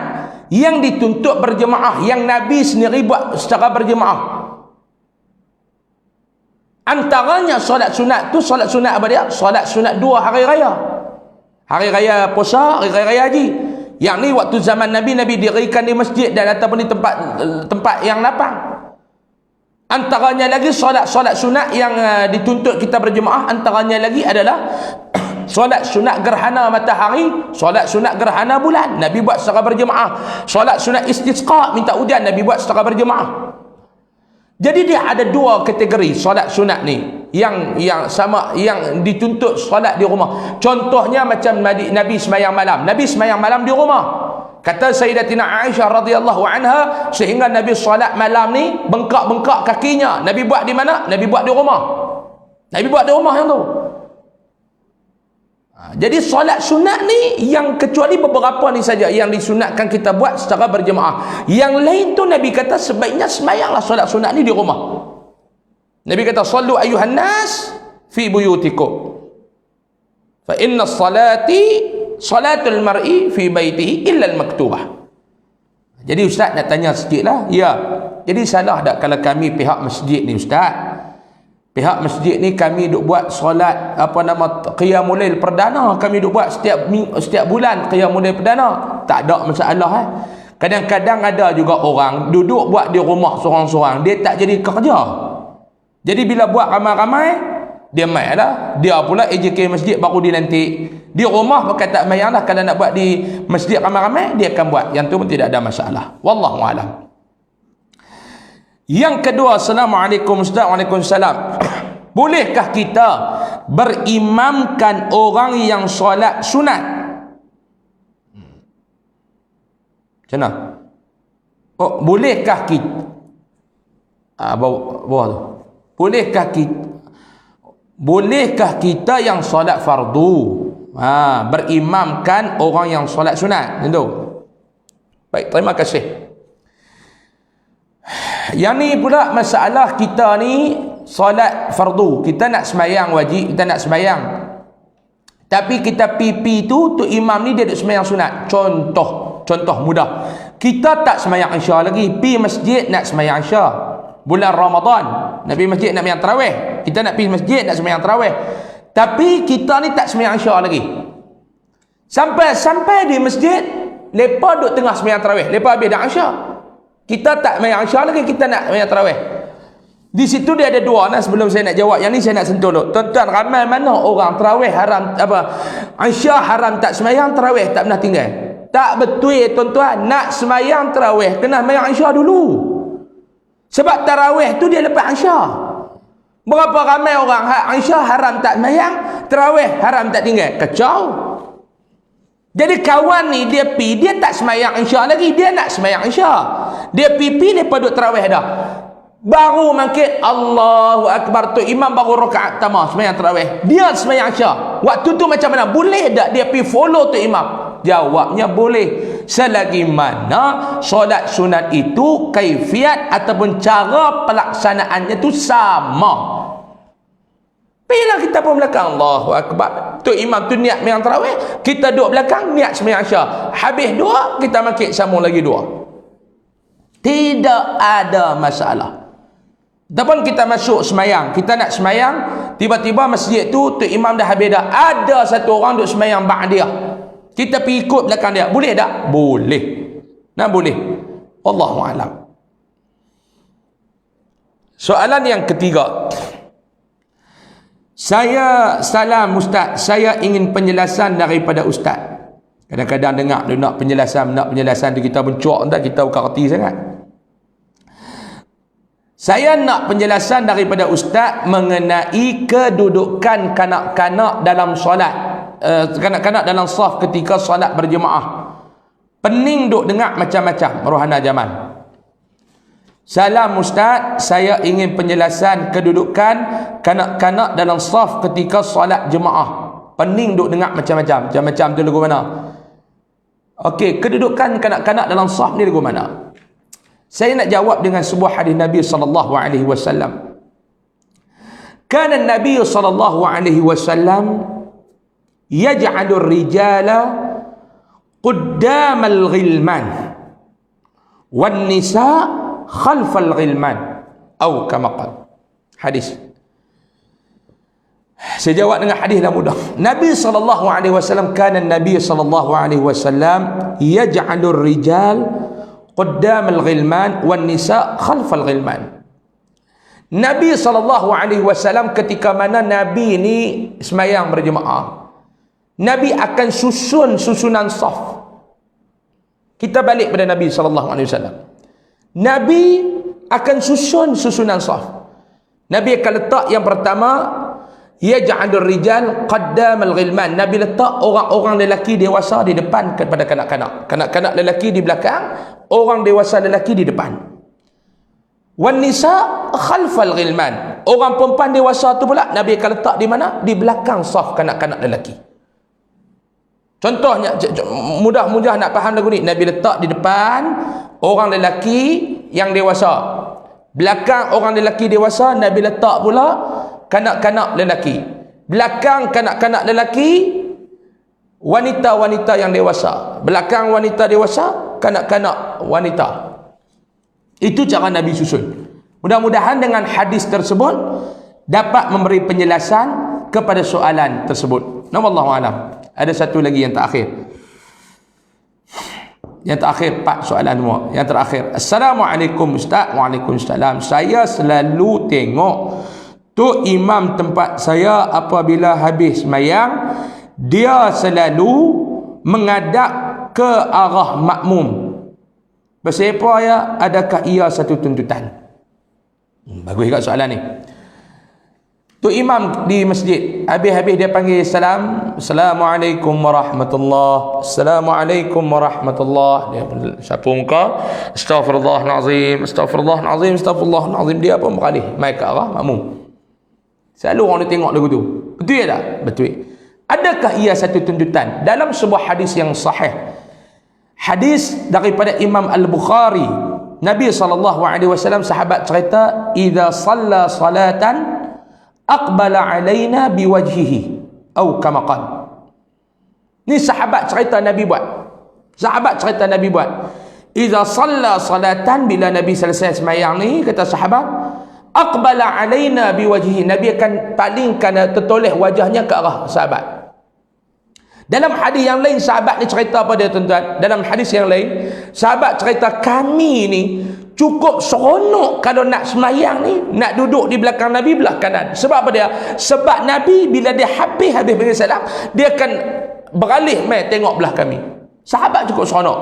yang dituntut berjemaah, yang Nabi sendiri buat secara berjemaah. Antaranya solat sunat tu, solat sunat apa dia? Solat sunat 2 hari raya. Hari raya puasa, hari raya haji. Yang ni waktu zaman Nabi dirikan di masjid dan ataupun di tempat yang lapang. Antaranya lagi solat sunat yang dituntut kita berjemaah, antaranya lagi adalah solat sunat gerhana matahari, solat sunat gerhana bulan, Nabi buat secara berjemaah. Solat sunat istisqa, minta hujan, Nabi buat secara berjemaah. Jadi dia ada 2 kategori solat sunat ni yang sama, yang dituntut solat di rumah. Contohnya macam Nabi semayang malam. Nabi semayang malam di rumah. Kata Sayyidatina Aisyah radhiyallahu anha, sehingga Nabi solat malam ni bengkak-bengkak kakinya. Nabi buat di mana? Nabi buat di rumah. Nabi buat di rumah yang tu. Jadi solat sunat ni yang kecuali beberapa ni saja yang disunatkan kita buat secara berjemaah. Yang lain tu Nabi kata sebaiknya semayanglah solat sunat ni di rumah. Nabi kata, "Sallu ayyuhan nas fi buyutikum fa inna salati salatul mar'i fi baitihi illa al-maktubah." Jadi Ustaz nak tanya sikit lah. Ya, jadi salah tak kalau kami pihak masjid ni Ustaz? Pihak masjid ni kami duk buat solat qiyamul lail perdana, kami duk buat setiap bulan qiyamul lail perdana. Tak ada masalah Kadang-kadang ada juga orang duduk buat di rumah seorang-seorang, dia tak jadi kerja. Jadi bila buat ramai-ramai, Dia mai lah. Dia pula AJK masjid baru dilantik. Di rumah pakai tak mayang lah. Kalau nak buat di masjid ramai-ramai, dia akan buat. Yang tu pun tidak ada masalah. Wallahualam. Yang kedua, Assalamualaikum Ustaz. Waalaikumsalam. Bolehkah kita berimamkan orang yang solat sunat? Macam mana? Oh, bolehkah kita bawah tu? Bolehkah kita yang solat fardu berimamkan orang yang solat sunat? Itu. Baik, terima kasih. Yang ni pula masalah kita ni solat fardu. Kita nak semayang wajib, kita nak semayang. Tapi kita pipi tu imam ni dia duduk semayang sunat. Contoh mudah. Kita tak semayang Isya lagi, pi masjid nak semayang Isya. Bulan Ramadan, nak pergi masjid nak semayang tarawih. Kita nak pergi masjid nak semayang tarawih. Tapi kita ni tak semayang Isya lagi. Sampai di masjid, lepas duduk tengah semayang tarawih. Lepas habis dah Isya. Kita tak semayang Isya lagi, kita nak semayang tarawih. Di situ dia ada dua. Nah, sebelum saya nak jawab yang ni, saya nak sentuh dulu. Tuan-tuan, ramai mana orang tarawih haram, Isya haram tak semayang, tarawih tak pernah tinggal. Tak betul tuan-tuan. Nak semayang tarawih kena semayang Isya dulu. Sebab tarawih tu dia lepas Isya. Berapa ramai orang Isya haram tak semayang, tarawih haram tak tinggal. Kacau. Jadi kawan ni dia tak semayang Isya lagi, dia nak semayang Isya. Dia pipi lepas duduk tarawih dah. Baru mangkit Allahu Akbar tu imam baru rakaat pertama semayang tarawih. Dia semayang Isya. Waktu tu macam mana? Boleh tak dia pergi follow tu imam? Jawabnya boleh. Selagi mana solat sunat itu kaifiat ataupun cara pelaksanaannya tu sama. Bila kita pun belakang Allahu Akbar, tu imam tu niat semayang tarawih, kita duduk belakang niat semayang Isya. Habis dua, kita makik sambung lagi dua. Tidak ada masalah. Ataupun kita masuk semayang, kita nak semayang, tiba-tiba masjid tu imam dah habis dah. Ada satu orang duduk semayang ba'diyah. Kita pergi ikut belakang dia. Boleh tak? Boleh. Nah, boleh. Wallahualam. Soalan yang ketiga. Salam Ustaz. Saya ingin penjelasan daripada Ustaz. Kadang-kadang dengar dia nak penjelasan tu kita mencuak, entah kita bukan reti sangat. Saya nak penjelasan daripada Ustaz mengenai kedudukan kanak-kanak dalam solat. Kanak-kanak dalam saf ketika solat berjemaah. Pening duk dengar macam-macam rohana zaman. Salam Ustaz, saya ingin penjelasan kedudukan kanak-kanak dalam saf ketika solat jemaah. Pening duk dengar macam-macam. Macam-macam tu lagu mana? Okey, kedudukan kanak-kanak dalam saf ni lagu mana? Saya nak jawab dengan sebuah hadis Nabi sallallahu alaihi wasallam. Kana Nabi sallallahu alaihi wasallam yaj'alur rijala quddamal ghilman wan nisa khalfal ghilman atau kama qala. Hadis. Saya jawab dengan hadis yang mudah. Nabi sallallahu alaihi wasallam, kana Nabi sallallahu alaihi wasallam yaj'alur rijal quddamal ghilman wan nisa khalfal ghilman. Nabi sallallahu alaihi wasallam ketika mana Nabi ni semayang berjemaah, Nabi akan susunan saf. Kita balik pada Nabi SAW. Nabi akan susunan saf. Nabi akan letak yang pertama, yaj'alur rijal qaddamal ghilman. Nabi letak orang-orang lelaki dewasa di depan kepada kanak-kanak. Kanak-kanak lelaki di belakang, orang dewasa lelaki di depan. Wan nisa khalfal ghilman. Orang perempuan dewasa tu pula Nabi akan letak di mana? Di belakang saf kanak-kanak lelaki. Contohnya, mudah-mudah nak faham lagu ni. Nabi letak di depan orang lelaki yang dewasa. Belakang orang lelaki dewasa, Nabi letak pula kanak-kanak lelaki. Belakang kanak-kanak lelaki, wanita-wanita yang dewasa. Belakang wanita dewasa, kanak-kanak wanita. Itu cara Nabi susun. Mudah-mudahan dengan hadis tersebut dapat memberi penjelasan kepada soalan tersebut. Wallahu a'lam. Ada satu lagi yang terakhir. Yang terakhir, 4 soalan semua. Yang terakhir. Assalamualaikum Ustaz. Waalaikumsalam. Saya selalu tengok tu imam tempat saya apabila habis sembahyang, dia selalu menghadap ke arah makmum. Pasal apa ya? Adakah ia satu tuntutan? Bagus juga soalan ni. Tu imam di masjid, habis-habis dia panggil salam, Assalamualaikum warahmatullahi, Assalamualaikum warahmatullahi. Dia sapu muka, Astaghfirullahalazim, Astaghfirullahalazim, Astaghfirullahalazim. Dia pun beralih mai ke arah makmum. Selalu orang dia tengok lagu tu. Betul ya tak? Betul. Adakah ia satu tuntutan? Dalam sebuah hadis yang sahih, hadis daripada Imam Al-Bukhari, Nabi SAW, sahabat cerita, idza shalla salatan aqbala alaina biwajhihi atau kama qala. Ni sahabat cerita Nabi buat. Sahabat cerita Nabi buat. Idza shalla salatan, bila Nabi selesai sembahyang ni, kata sahabat, aqbala alaina biwajhihi, Nabi akan palingkan, tertoleh wajahnya ke arah sahabat. Dalam hadis yang lain, sahabat ni cerita apa dia tuan-tuan? Dalam hadis yang lain, sahabat cerita, kami ni cukup seronok kalau nak semayang ni, nak duduk di belakang Nabi belah kanan. Sebab apa dia? Sebab Nabi bila dia habis bagi salam, dia akan beralih mai tengok belah kami. Sahabat cukup seronok.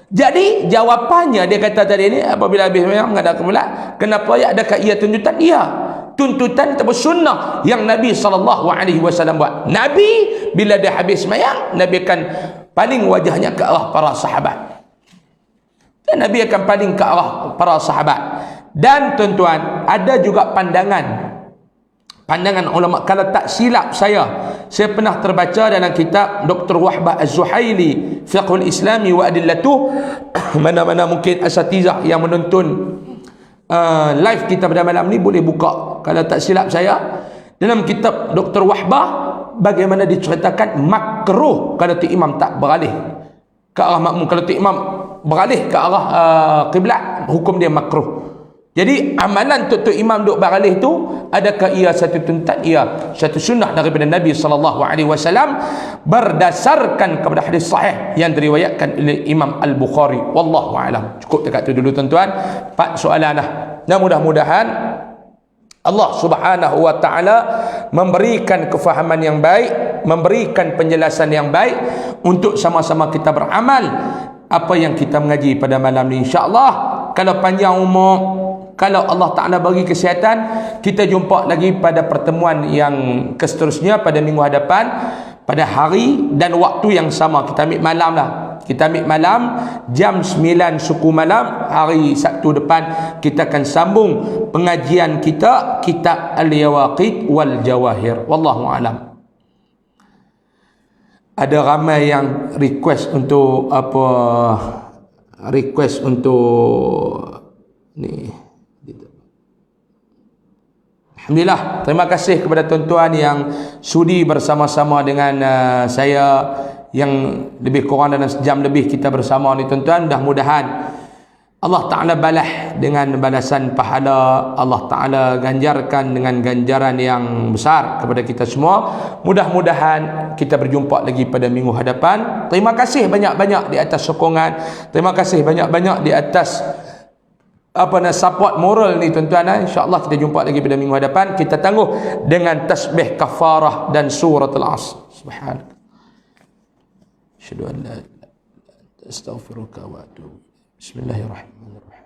Jadi jawapannya dia kata tadi ni, apabila habis semayang menghadap kiblat, kenapa ya? Adakah ia tuntutan? Ia tuntutan atau sunnah yang Nabi SAW buat. Nabi bila dia habis semayang, Nabi akan paling wajahnya ke arah para sahabat. Dan Nabi akan paling ke arah para sahabat. Dan tuan-tuan, ada juga pandangan ulama, kalau tak silap saya pernah terbaca dalam kitab Dr. Wahbah Az-Zuhaili, Fiqhul Islami wa Adillatuh. Mana-mana mungkin asatizah yang menonton live kita pada malam ni boleh buka. Kalau tak silap saya, dalam kitab Dr. Wahbah, bagaimana diceritakan makruh kalau tu imam tak beralih ke arah makmum. Kalau tu imam beralih ke arah kiblat, hukum dia makruh. Jadi amalan tu imam duk beralih tu, adakah ia satu tuntutan? Ia satu sunnah daripada Nabi SAW berdasarkan kepada hadis sahih yang diriwayatkan oleh Imam Al-Bukhari. Wallahu a'lam. Cukup dekat tu dulu tuan-tuan. 4 soalan dah. Dan mudah-mudahan Allah Subhanahu wa taala memberikan kefahaman yang baik, memberikan penjelasan yang baik untuk sama-sama kita beramal apa yang kita mengaji pada malam ni. Insya-Allah kalau panjang umur, kalau Allah Ta'ala bagi kesihatan, kita jumpa lagi pada pertemuan yang seterusnya pada minggu hadapan, pada hari dan waktu yang sama. Kita ambil malam lah. Kita ambil malam jam 9 suku malam hari Sabtu depan. Kita akan sambung pengajian kita, kitab Al-Yawaqit wal Jawahir. Wallahu a'lam. Ada ramai yang request untuk ni. Alhamdulillah, terima kasih kepada tuan-tuan yang sudi bersama-sama dengan saya, yang lebih kurang dalam sejam lebih kita bersama ni tuan-tuan. Mudah-mudahan Allah Ta'ala balas dengan balasan pahala, Allah Ta'ala ganjarkan dengan ganjaran yang besar kepada kita semua. Mudah-mudahan kita berjumpa lagi pada minggu hadapan. Terima kasih banyak-banyak di atas sokongan, terima kasih banyak-banyak di atas support moral ni tuan-tuan. InsyaAllah kita jumpa lagi pada minggu hadapan. Kita tangguh dengan tasbih kafarah dan suratul Asr. Subhanallah, asyhadu an la ilaha illa anta astaghfiruka wa atubu. Bismillahirrahmanirrahim.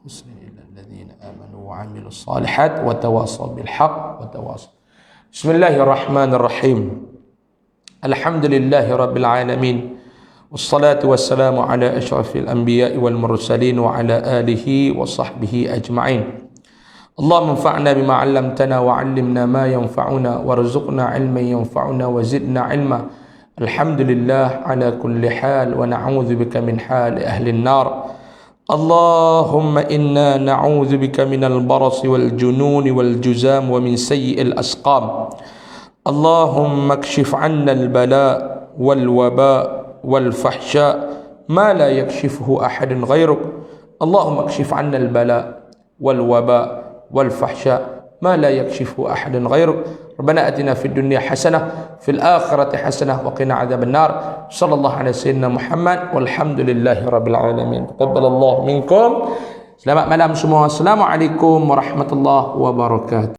Muslimin alladzina amanu wa 'amilus salihat wa tawasaw bil haqq wa tawasaw. Bismillahirrahmanirrahim. Alhamdulillahi rabbil alamin. Wassalatu wassalamu ala asyrafil anbiya'i wal mursalin wa ala alihi wa sahbihi ajma'in. Allahumma anfa'na bima 'allamtana wa 'allimna ma yanfa'una warzuqna 'ilman yanfa'una wa zidna 'ilma. Alhamdulillah ala kulli hal wa na'udzu bika min hali ahli an-nar. Allahumma inna na'udzu bika minal barasi wal jununi wal juzam wa min sayyi'il asqam. Allahumma kshif 'anna al-bala' wal waba' والفحشاء ما لا يكشفه أحد غيرك. اللهم اكشف عنا البلاء والوباء والفحشاء ما لا يكشفه أحد غيرك. ربنا أتنا في الدنيا حسنة في الآخرة حسنة وقنا عذاب النار. صلى الله على سيدنا محمد والحمد لله رب العالمين. تقبل الله منكم. Selamat malam semua. Assalamualaikum warahmatullahi wabarakatuh.